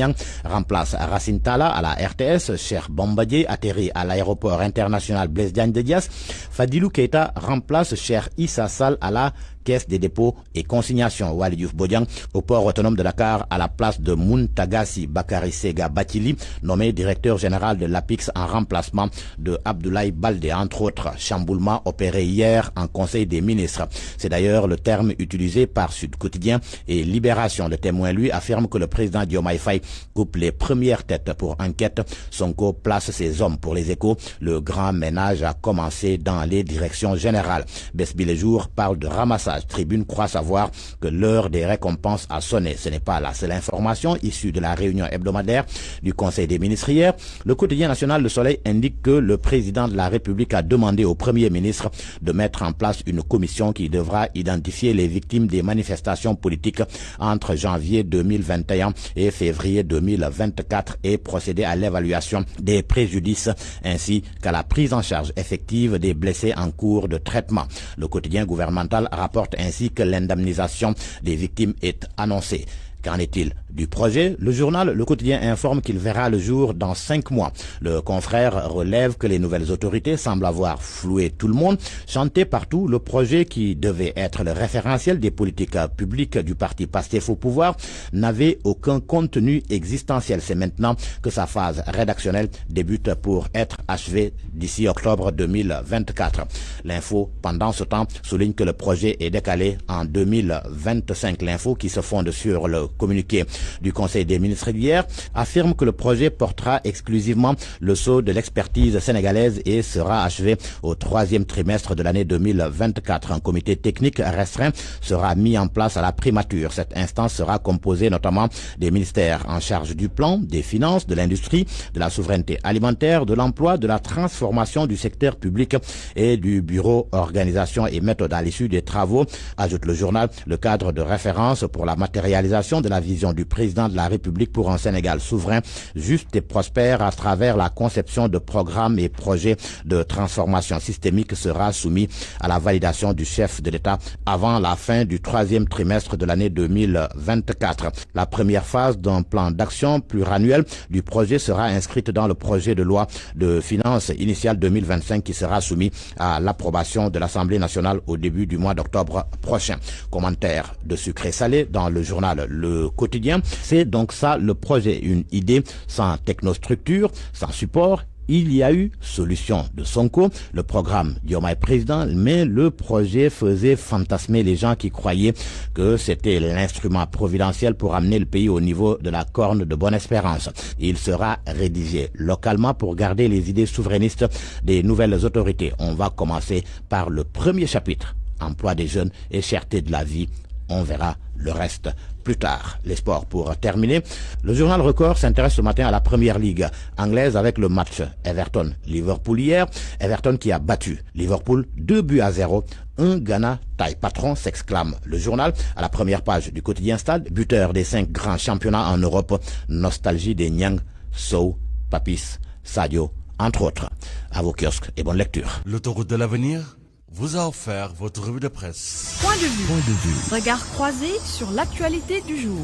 remplace Racine Talla à la RTS, Cheikh Bombadier atterrit à l'aéroport international Blaise Diagne de Diass, Fadilou Keita remplace Cheikh Issa Sall à la Caisse des dépôts et consignations. Waly Diouf Bodiang au port autonome de Dakar à la place de Muntagasi Bakary Sega Batili, nommé directeur général de l'APIX en remplacement de Abdoulaye Baldé. Entre autres, chamboulement opéré hier en Conseil des ministres. C'est d'ailleurs le terme utilisé par Sud Quotidien et Libération. Le témoin, lui, affirme que le président Diomaye Faye coupe les premières têtes pour enquête. Sonko place ses hommes pour les Échos. Le grand ménage a commencé dans les directions générales. Besbi Le Jour parle de ramassage. Tribune croit savoir que l'heure des récompenses a sonné. Ce n'est pas la seule information issue de la réunion hebdomadaire du Conseil des ministres hier. Le quotidien national Le Soleil indique que le président de la République a demandé au Premier ministre de mettre en place une commission qui devra identifier les victimes des manifestations politiques entre janvier 2021 et février 2024 et procéder à l'évaluation des préjudices ainsi qu'à la prise en charge effective des blessés en cours de traitement. Le quotidien gouvernemental rapporte ainsi que l'indemnisation des victimes est annoncée. Qu'en est-il du projet? Le journal Le Quotidien informe qu'il verra le jour dans 5 mois. Le confrère relève que les nouvelles autorités semblent avoir floué tout le monde. Chanté partout, le projet qui devait être le référentiel des politiques publiques du parti PASTEF au pouvoir n'avait aucun contenu existentiel. C'est maintenant que sa phase rédactionnelle débute pour être achevée d'ici octobre 2024. L'info, pendant ce temps, souligne que le projet est décalé en 2025. L'info, qui se fonde sur le communiqué du Conseil des ministres d'hier, affirme que le projet portera exclusivement le sceau de l'expertise sénégalaise et sera achevé au 3e trimestre de l'année 2024. Un comité technique restreint sera mis en place à la primature. Cette instance sera composée notamment des ministères en charge du plan, des finances, de l'industrie, de la souveraineté alimentaire, de l'emploi, de la transformation du secteur public et du bureau organisation et méthode. À l'issue des travaux, ajoute le journal, le cadre de référence pour la matérialisation de la vision du président de la République pour un Sénégal souverain, juste et prospère à travers la conception de programmes et projets de transformation systémique sera soumis à la validation du chef de l'État avant la fin du 3e trimestre de l'année 2024. La première phase d'un plan d'action pluriannuel du projet sera inscrite dans le projet de loi de finances initiale 2025 qui sera soumis à l'approbation de l'Assemblée nationale au début du mois d'octobre prochain. Commentaire de sucré salé dans le journal Le Quotidien. C'est donc ça le projet, une idée sans technostructure, sans support. Il y a eu solution de Sonko, le programme Diomaye président, mais le projet faisait fantasmer les gens qui croyaient que c'était l'instrument providentiel pour amener le pays au niveau de la corne de Bonne-Espérance. Il sera rédigé localement pour garder les idées souverainistes des nouvelles autorités. On va commencer par le premier chapitre, emploi des jeunes et cherté de la vie. On verra le reste plus tard. Les sports pour terminer. Le journal Record s'intéresse ce matin à la première ligue anglaise avec le match Everton-Liverpool hier. Everton qui a battu Liverpool 2-0. Un Ghana taille patron, s'exclame le journal à la première page du quotidien Stade. Buteur des 5 grands championnats en Europe. Nostalgie des Nyang, Sow, Papis, Sadio, entre autres. À vos kiosques et bonne lecture. L'autoroute de l'avenir vous a offert votre revue de presse. Point de vue. Regard croisé sur l'actualité du jour.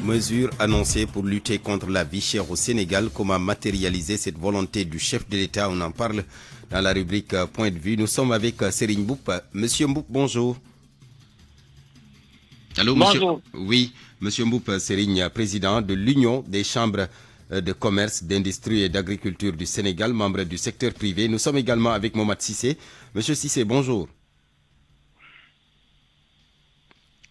Mesures annoncées pour lutter contre la vie chère au Sénégal. Comment matérialiser cette volonté du chef de l'État? On en parle dans la rubrique Point de vue. Nous sommes avec Serigne Mboup. Monsieur Mboup, bonjour. Allô, monsieur. Bonjour. Oui, monsieur Mboup Serigne, président de l'Union des chambres de commerce, d'industrie et d'agriculture du Sénégal, membre du secteur privé. Nous sommes également avec Mohamed Cissé. Monsieur Cissé, bonjour.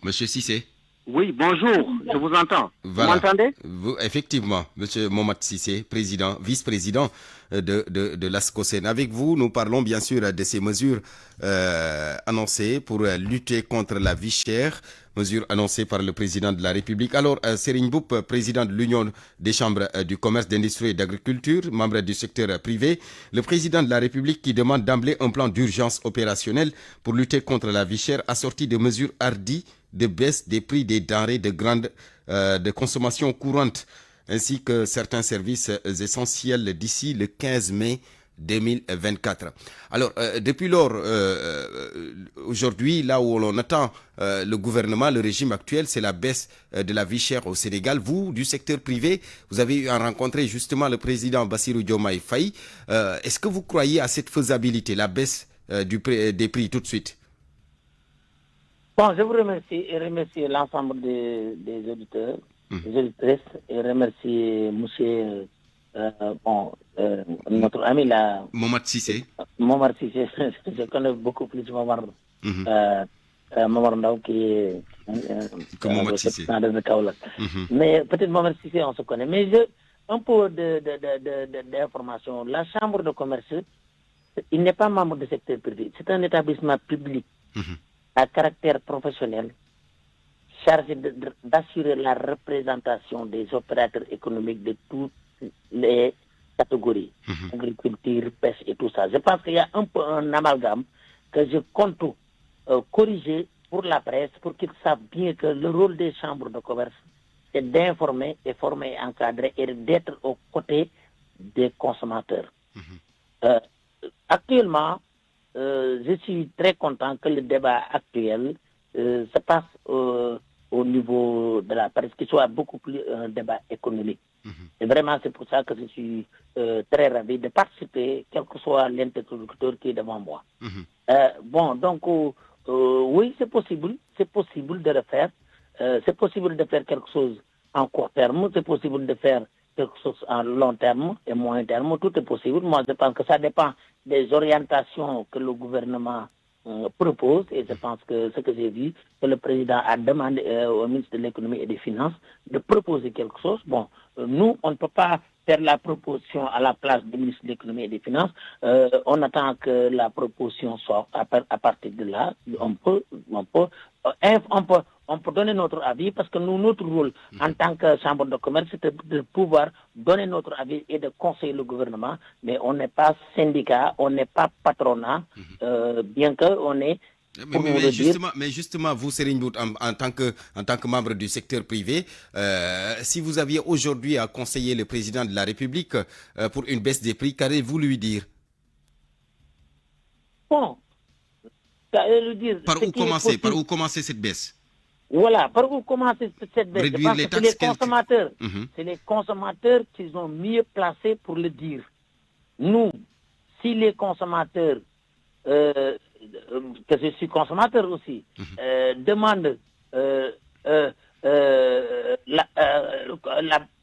Monsieur Cissé. Oui, bonjour, je vous entends. Voilà. Vous m'entendez? Effectivement, monsieur Mohamed Cissé, président, vice-président de l'ASCOSEN. Avec vous, nous parlons bien sûr de ces mesures annoncées pour lutter contre la vie chère, mesures annoncées par le président de la République. Alors, Serigne Mboup, président de l'Union des chambres du commerce, d'industrie et d'agriculture, membre du secteur privé, le président de la République qui demande d'emblée un plan d'urgence opérationnel pour lutter contre la vie chère, assorti de mesures hardies de baisse des prix des denrées de consommation courante, ainsi que certains services essentiels d'ici le 15 mai 2024. Alors, depuis lors, aujourd'hui, là où l'on attend le gouvernement, le régime actuel, c'est la baisse de la vie chère au Sénégal. Vous, du secteur privé, vous avez eu à rencontrer justement le président Bassirou Diomaye Faye. Est-ce que vous croyez à cette faisabilité, la baisse des prix tout de suite? Bon, je vous remercie et remercie l'ensemble des auditeurs, des auditrices, et remercie monsieur, notre ami là. Mohamed Cissé. Mohamed Cissé, je connais beaucoup plus Mohamed. Mohamed Ndao qui est de Kaolack. Mais peut-être Mohamed Cissé, on se connaît. Mais un peu d'information. La chambre de commerce, il n'est pas membre du secteur privé. C'est un établissement public à caractère professionnel, chargé d'assurer la représentation des opérateurs économiques de toutes les catégories, agriculture, pêche et tout ça. Je pense qu'il y a un peu un amalgame que je compte corriger pour la presse, pour qu'ils savent bien que le rôle des chambres de commerce est d'informer, et former, et encadrer, et d'être aux côtés des consommateurs. Actuellement, je suis très content que le débat actuel se passe au niveau de la presse, qu'il soit beaucoup plus un débat économique. Et vraiment, c'est pour ça que je suis très ravi de participer, quel que soit l'interlocuteur qui est devant moi. Bon, donc, oui, c'est possible de le faire. C'est possible de faire quelque chose en court terme, c'est possible de faire quelque chose en long terme et moyen terme, tout est possible. Moi, je pense que ça dépend des orientations que le gouvernement propose, et je pense que ce que j'ai vu, que le président a demandé au ministre de l'économie et des finances de proposer quelque chose. Bon, nous, on ne peut pas faire la proposition à la place du ministre de l'économie et des finances. On attend que la proposition soit à partir de là. On peut donner notre avis, parce que nous, notre rôle en tant que chambre de commerce, c'est de pouvoir donner notre avis et de conseiller le gouvernement, mais on n'est pas syndicat, on n'est pas patronat, bien qu'on est... Mais justement, vous, Serigne Mboup, en tant que membre du secteur privé, si vous aviez aujourd'hui à conseiller le président de la République pour une baisse des prix, qu'allez-vous lui dire? Bon, qu'allez lui dire... Par où commencer cette baisse? Voilà, par où commencer cette baisse? Réduire les taxes, c'est les consommateurs qui sont mieux placés pour le dire. Nous, si les consommateurs, que je suis consommateur aussi, demandent la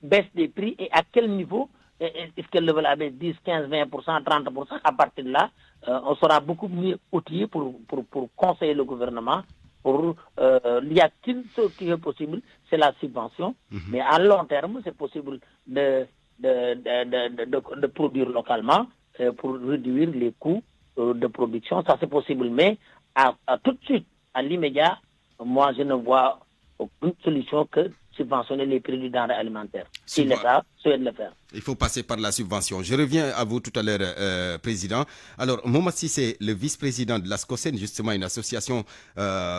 baisse des prix, et à quel niveau, est-ce qu'elle veut la baisse 10, 15, 20%, 30%, à partir de là, on sera beaucoup mieux outillé pour conseiller le gouvernement. Il y a qu'une chose qui est possible, c'est la subvention. Mais à long terme, c'est possible de produire localement pour réduire les coûts de production. Ça, c'est possible. Mais à tout de suite, à l'immédiat, moi, je ne vois aucune solution que subventionner les prix du denrée alimentaire. Si l'État souhaite le faire. Il faut passer par la subvention. Je reviens à vous tout à l'heure, Président. Alors, Mohamed Cissé, le vice-président de l'ASCOSEN, justement une association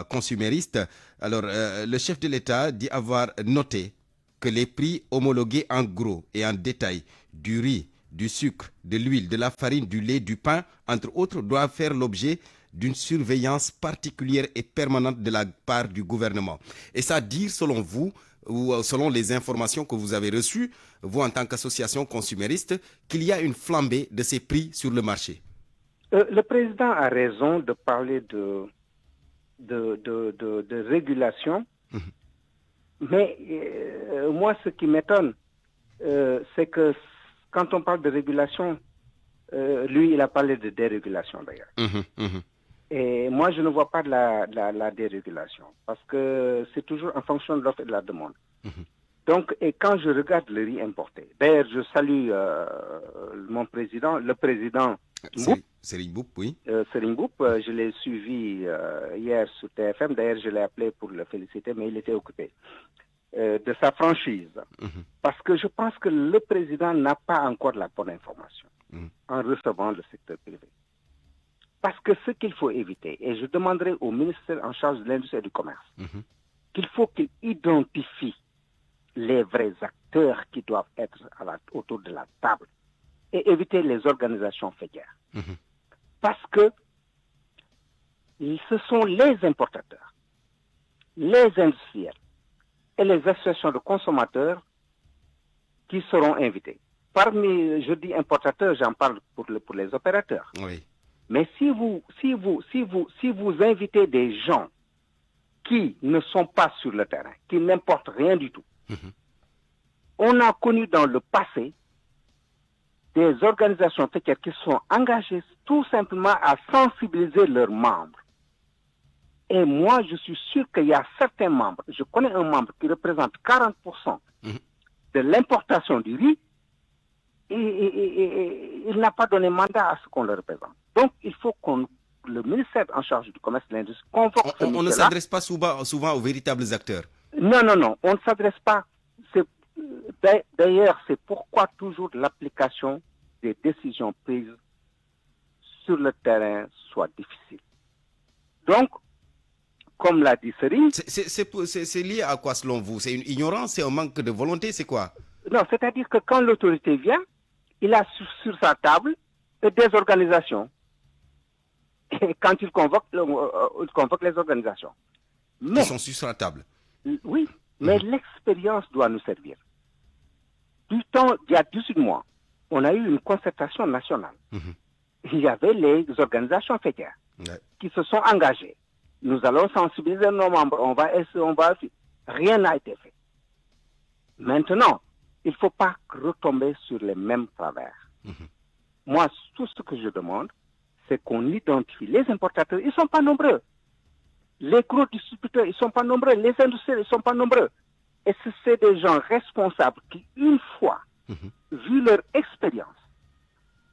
consumériste. Alors, le chef de l'État dit avoir noté que les prix homologués en gros et en détail du riz, du sucre, de l'huile, de la farine, du lait, du pain, entre autres, doivent faire l'objet d'une surveillance particulière et permanente de la part du gouvernement. Et ça dire, selon vous, ou selon les informations que vous avez reçues, vous en tant qu'association consumériste, qu'il y a une flambée de ces prix sur le marché? Le président a raison de parler de régulation. Mais moi, ce qui m'étonne, c'est que quand on parle de régulation, lui, il a parlé de dérégulation d'ailleurs. Et moi, je ne vois pas de la dérégulation parce que c'est toujours en fonction de l'offre et de la demande. Donc, et quand je regarde le riz importé, d'ailleurs, je salue mon président, le président Mboup. Serigne Mboup, oui. Serigne Mboup, je l'ai suivi hier sur TFM. D'ailleurs, je l'ai appelé pour le féliciter, mais il était occupé de sa franchise. Parce que je pense que le président n'a pas encore la bonne information en recevant le secteur privé. Parce que ce qu'il faut éviter, et je demanderai au ministère en charge de l'industrie et du commerce, qu'il faut qu'il identifie les vrais acteurs qui doivent être autour de la table et éviter les organisations faîtières. Parce que ce sont les importateurs, les industriels et les associations de consommateurs qui seront invités. Parmi, je dis importateurs, j'en parle pour les opérateurs. Oui. Mais si vous invitez des gens qui ne sont pas sur le terrain, qui n'importent rien du tout, on a connu dans le passé des organisations faîtières qui sont engagées tout simplement à sensibiliser leurs membres. Et moi, je suis sûr qu'il y a certains membres, je connais un membre qui représente 40% de l'importation du riz, et il n'a pas donné mandat à ce qu'on le représente. Donc, il faut le ministère en charge du commerce et de l'industrie convoque ce on ne s'adresse pas souvent aux véritables acteurs. Non, on ne s'adresse pas. D'ailleurs, c'est pourquoi toujours l'application des décisions prises sur le terrain soit difficile. Donc, comme l'a dit Serigne... C'est lié à quoi selon vous? C'est une ignorance, c'est un manque de volonté, c'est quoi? Non, c'est-à-dire que quand l'autorité vient, il a sur sa table des organisations. Et quand il convoque les organisations. Ils sont sur sa table. Oui, mais l'expérience doit nous servir. Il y a 18 mois, on a eu une concertation nationale. Il y avait les organisations faîtières qui se sont engagées. Nous allons sensibiliser nos membres, on va. Rien n'a été fait. Maintenant, il ne faut pas retomber sur les mêmes travers. Moi, tout ce que je demande, c'est qu'on identifie les importateurs. Ils ne sont pas nombreux. Les gros distributeurs, ils ne sont pas nombreux. Les industriels, ils ne sont pas nombreux. Et c'est des gens responsables qui, une fois, vu leur expérience,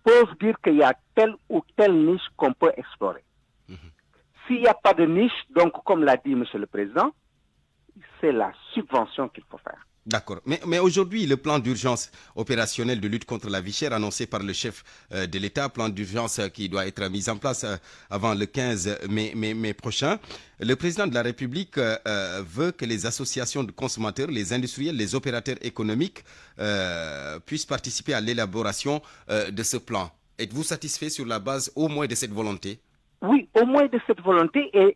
peuvent dire qu'il y a telle ou telle niche qu'on peut explorer. S'il n'y a pas de niche, donc, comme l'a dit M. le Président, c'est la subvention qu'il faut faire. D'accord. Mais aujourd'hui, le plan d'urgence opérationnel de lutte contre la vie chère annoncé par le chef de l'État, plan d'urgence qui doit être mis en place avant le 15 mai prochain, le président de la République veut que les associations de consommateurs, les industriels, les opérateurs économiques puissent participer à l'élaboration de ce plan. Êtes-vous satisfait sur la base au moins de cette volonté? Oui, au moins de cette volonté et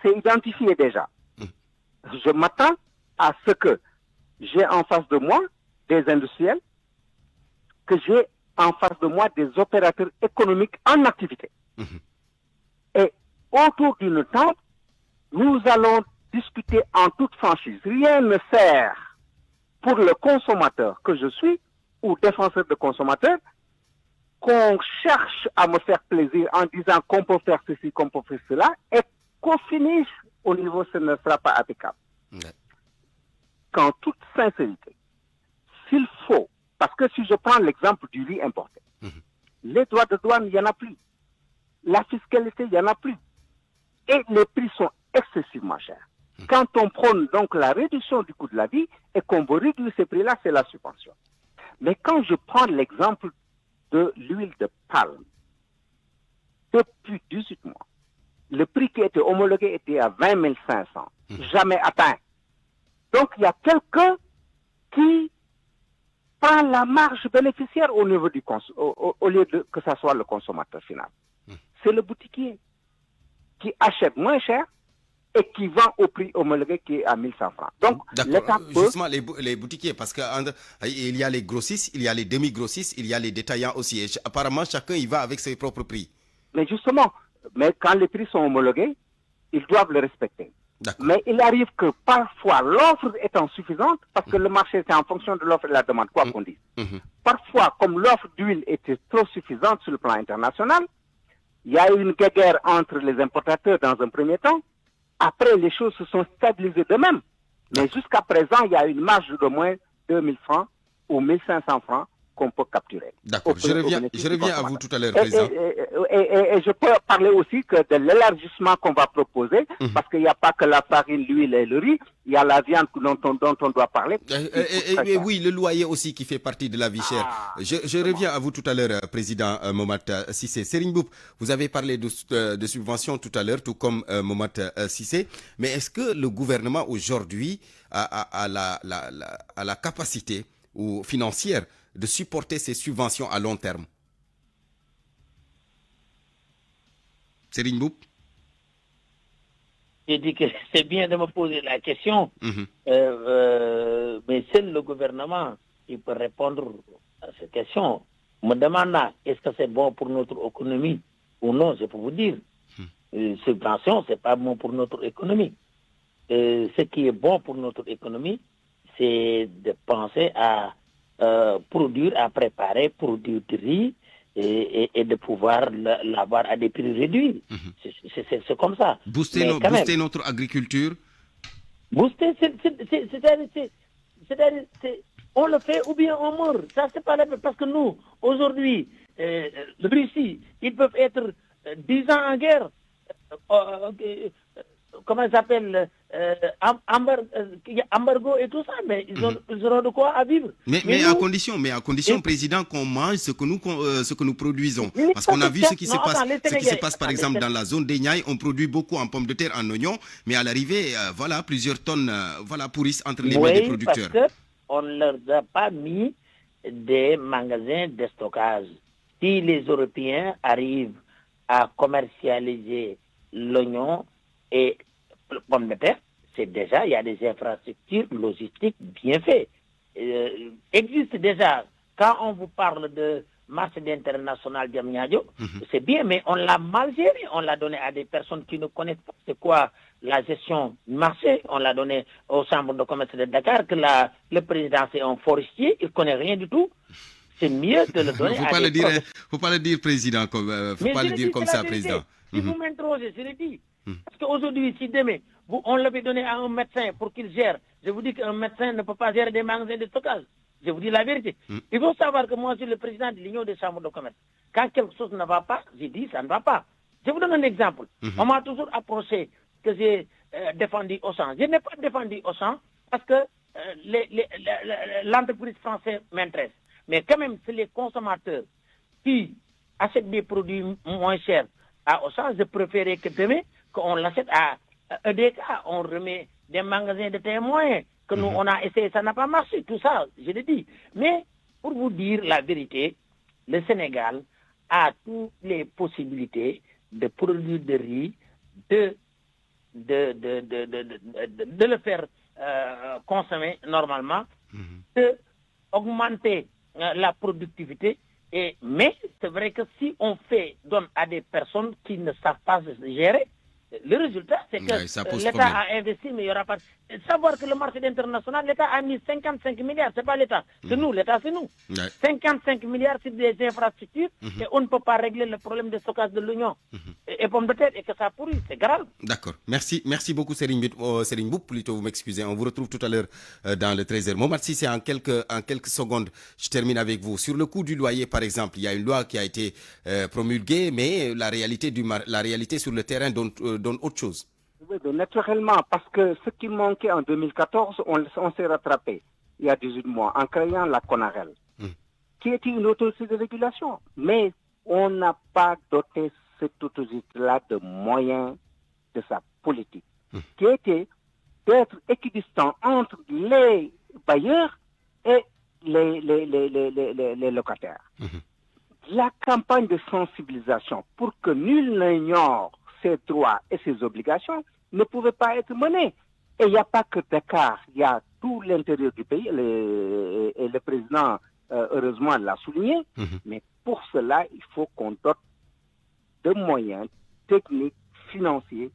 c'est identifié déjà. Je m'attends à ce que j'ai en face de moi des industriels, que j'ai en face de moi des opérateurs économiques en activité. Et autour d'une table, nous allons discuter en toute franchise. Rien ne sert pour le consommateur que je suis, ou défenseur de consommateurs, qu'on cherche à me faire plaisir en disant qu'on peut faire ceci, qu'on peut faire cela, et qu'au finish, au niveau, ce ne sera pas applicable. Qu'en toute sincérité, s'il faut, parce que si je prends l'exemple du riz importé, les droits de douane, il n'y en a plus. La fiscalité, il n'y en a plus. Et les prix sont excessivement chers. Quand on prône donc la réduction du coût de la vie et qu'on veut réduire ces prix-là, c'est la subvention. Mais quand je prends l'exemple de l'huile de palme, depuis 18 mois, le prix qui était homologué était à 20 500, jamais atteint. Donc il y a quelqu'un qui prend la marge bénéficiaire au niveau du au lieu de que ce soit le consommateur final. c'est le boutiquier qui achète moins cher et qui vend au prix homologué qui est à 1100 francs. Donc, l'État peut... Justement, les boutiquiers, parce qu'il y a les grossistes, il y a les demi-grossistes, il y a les détaillants aussi. Et apparemment, chacun y va avec ses propres prix. Mais justement, quand les prix sont homologués, ils doivent le respecter. Mais il arrive que parfois, l'offre étant suffisante, parce que le marché, c'est en fonction de l'offre et de la demande, quoi qu'on dise. Parfois, comme l'offre d'huile était trop suffisante sur le plan international, il y a eu une guerre entre les importateurs dans un premier temps. Après, les choses se sont stabilisées d'eux-mêmes. Mais jusqu'à présent, il y a une marge de moins 2000 francs ou 1500 francs qu'on peut capturer. D'accord, je reviens à vous tout à l'heure, Président. Et je peux parler aussi que de l'élargissement qu'on va proposer, parce qu'il n'y a pas que la farine, l'huile et le riz, il y a la viande dont on doit parler. Et oui, le loyer aussi qui fait partie de la vie chère. Je reviens à vous tout à l'heure, Président Momat Cissé. Serigne Mboup, vous avez parlé de subventions tout à l'heure, tout comme Momat Cissé. Mais est-ce que le gouvernement aujourd'hui a la capacité ou financière de supporter ces subventions à long terme? Serigne Mboup? J'ai dit que c'est bien de me poser la question, mais seul le gouvernement qui peut répondre à cette question. Me demande est-ce que c'est bon pour notre économie ou non, je peux vous dire. Subvention, c'est pas bon pour notre économie. Ce qui est bon pour notre économie, c'est de penser à produire, à préparer, produire du riz et de pouvoir l'avoir à des prix réduits. C'est comme ça. Booster notre agriculture. Booster, c'est-à-dire, on le fait ou bien on meurt. Ça, c'est pas la peine. Parce que nous, aujourd'hui, la Russie, ils peuvent être 10 ans en guerre. Comment ça s'appelle, embargo et tout ça, mais ils auront de quoi à vivre. Mais à condition, Président, qu'on mange ce que nous produisons. Parce qu'on a vu ce qui se passe par exemple dans la zone des Niayes. On produit beaucoup en pommes de terre, en oignons, mais à l'arrivée, plusieurs tonnes pourrissent entre les mains des producteurs. Parce qu'on ne leur a pas mis des magasins de stockage. Si les Européens arrivent à commercialiser l'oignon et pommes de terre, c'est déjà, il y a des infrastructures logistiques bien faites. Existe déjà, quand on vous parle de marché international d'Amiadio, c'est bien, mais on l'a mal géré, on l'a donné à des personnes qui ne connaissent pas c'est quoi la gestion du marché, on l'a donné aux chambres de commerce de Dakar, que le président c'est un forestier, il ne connaît rien du tout. C'est mieux de le donner faut pas le dire, Président, faut pas le dire comme ça, Président. Si vous m'interrogez, je le dis. Parce qu'aujourd'hui, si demain, on l'avait donné à un médecin pour qu'il gère, je vous dis qu'un médecin ne peut pas gérer des magasins de stockage. Je vous dis la vérité. Il faut savoir que moi, je suis le président de l'Union des chambres de commerce. Quand quelque chose ne va pas, j'ai dit ça ne va pas. Je vous donne un exemple. On m'a toujours approché que j'ai défendu Auchan. Je n'ai pas défendu Auchan parce que l'entreprise française m'intéresse. Mais quand même, c'est les consommateurs qui achètent des produits moins chers à Auchan. Je préférais que demain, qu'on l'achète à EDK, on remet des magasins de témoins, que nous, on a essayé, ça n'a pas marché, tout ça, je l'ai dit. Mais, pour vous dire la vérité, le Sénégal a toutes les possibilités de produire de riz, de le faire consommer normalement, d'augmenter la productivité. Mais c'est vrai que si on donne à des personnes qui ne savent pas gérer, le résultat, c'est que l'État a investi, mais il n'y aura pas... Savoir que le marché international, l'État a mis 55 milliards, c'est pas l'État, c'est nous, l'État c'est nous. 55 milliards, c'est des infrastructures, et on ne peut pas régler le problème de stockage de l'oignon et pommes de terre, et que ça pourrit, c'est grave. D'accord, merci beaucoup Serigne Mboup, plutôt vous m'excusez, on vous retrouve tout à l'heure dans le 13h. Momat Cissé, en quelques secondes, je termine avec vous. Sur le coût du loyer, par exemple, il y a une loi qui a été promulguée, mais la réalité sur le terrain donne autre chose. Oui, naturellement, parce que ce qui manquait en 2014, on s'est rattrapé il y a 18 mois en créant la CONAREL, qui était une autorité de régulation. Mais on n'a pas doté cette autorité-là de moyens de sa politique, qui était d'être équidistant entre les bailleurs et les locataires. la campagne de sensibilisation pour que nul n'ignore ses droits et ses obligations ne pouvait pas être menée. Et il n'y a pas que Dakar, il y a tout l'intérieur du pays, et le président, heureusement, l'a souligné. Mais pour cela, il faut qu'on dote de moyens techniques, financiers,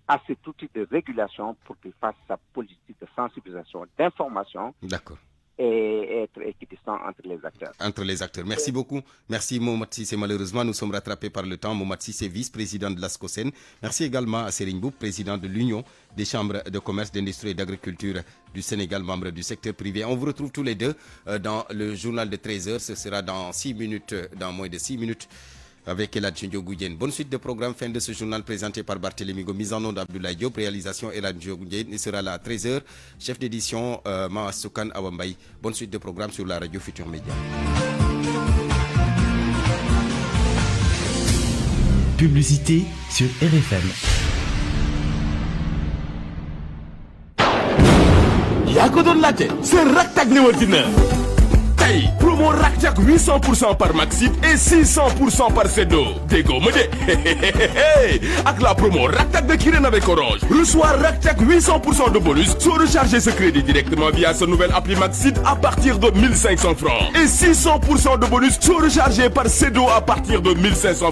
à cet outil de régulation pour qu'il fasse sa politique de sensibilisation, d'information. D'accord. Et être équidistant entre les acteurs. Entre les acteurs. Merci beaucoup. Merci Mohamed Sissé. Malheureusement, nous sommes rattrapés par le temps. Mohamed Sissé, vice-président de l'ASCOSEN. Merci également à Serigne Mboup, président de l'Union des chambres de commerce, d'industrie et d'agriculture du Sénégal, membre du secteur privé. On vous retrouve tous les deux dans le journal de 13h. Ce sera dans 6 minutes, dans moins de 6 minutes. Avec Eladji Ndiogou. Bonne suite de programme. Fin de ce journal présenté par Barthélémy Go. Mise en onde d'Abdoulaye Diop. Réalisation Eladji Ndiogou. Il sera là à 13h. Chef d'édition Mawa Soukan Awambaye. Bonne suite de programme sur la radio Futur Média. Publicité sur RFM. yaa ko doon laajte c'est Raktak ñëwati na tey promo Raktak 800% par Maxit et 600% par Sedo déggoo ma de ak la promo Raktak de Kirène avec Orange reçois Raktak 800% de bonus sur recharger ce crédit directement via sa nouvelle appli Maxit à partir de 1500 francs et 600% de bonus sur rechargé par Sedo à partir de 1500 francs.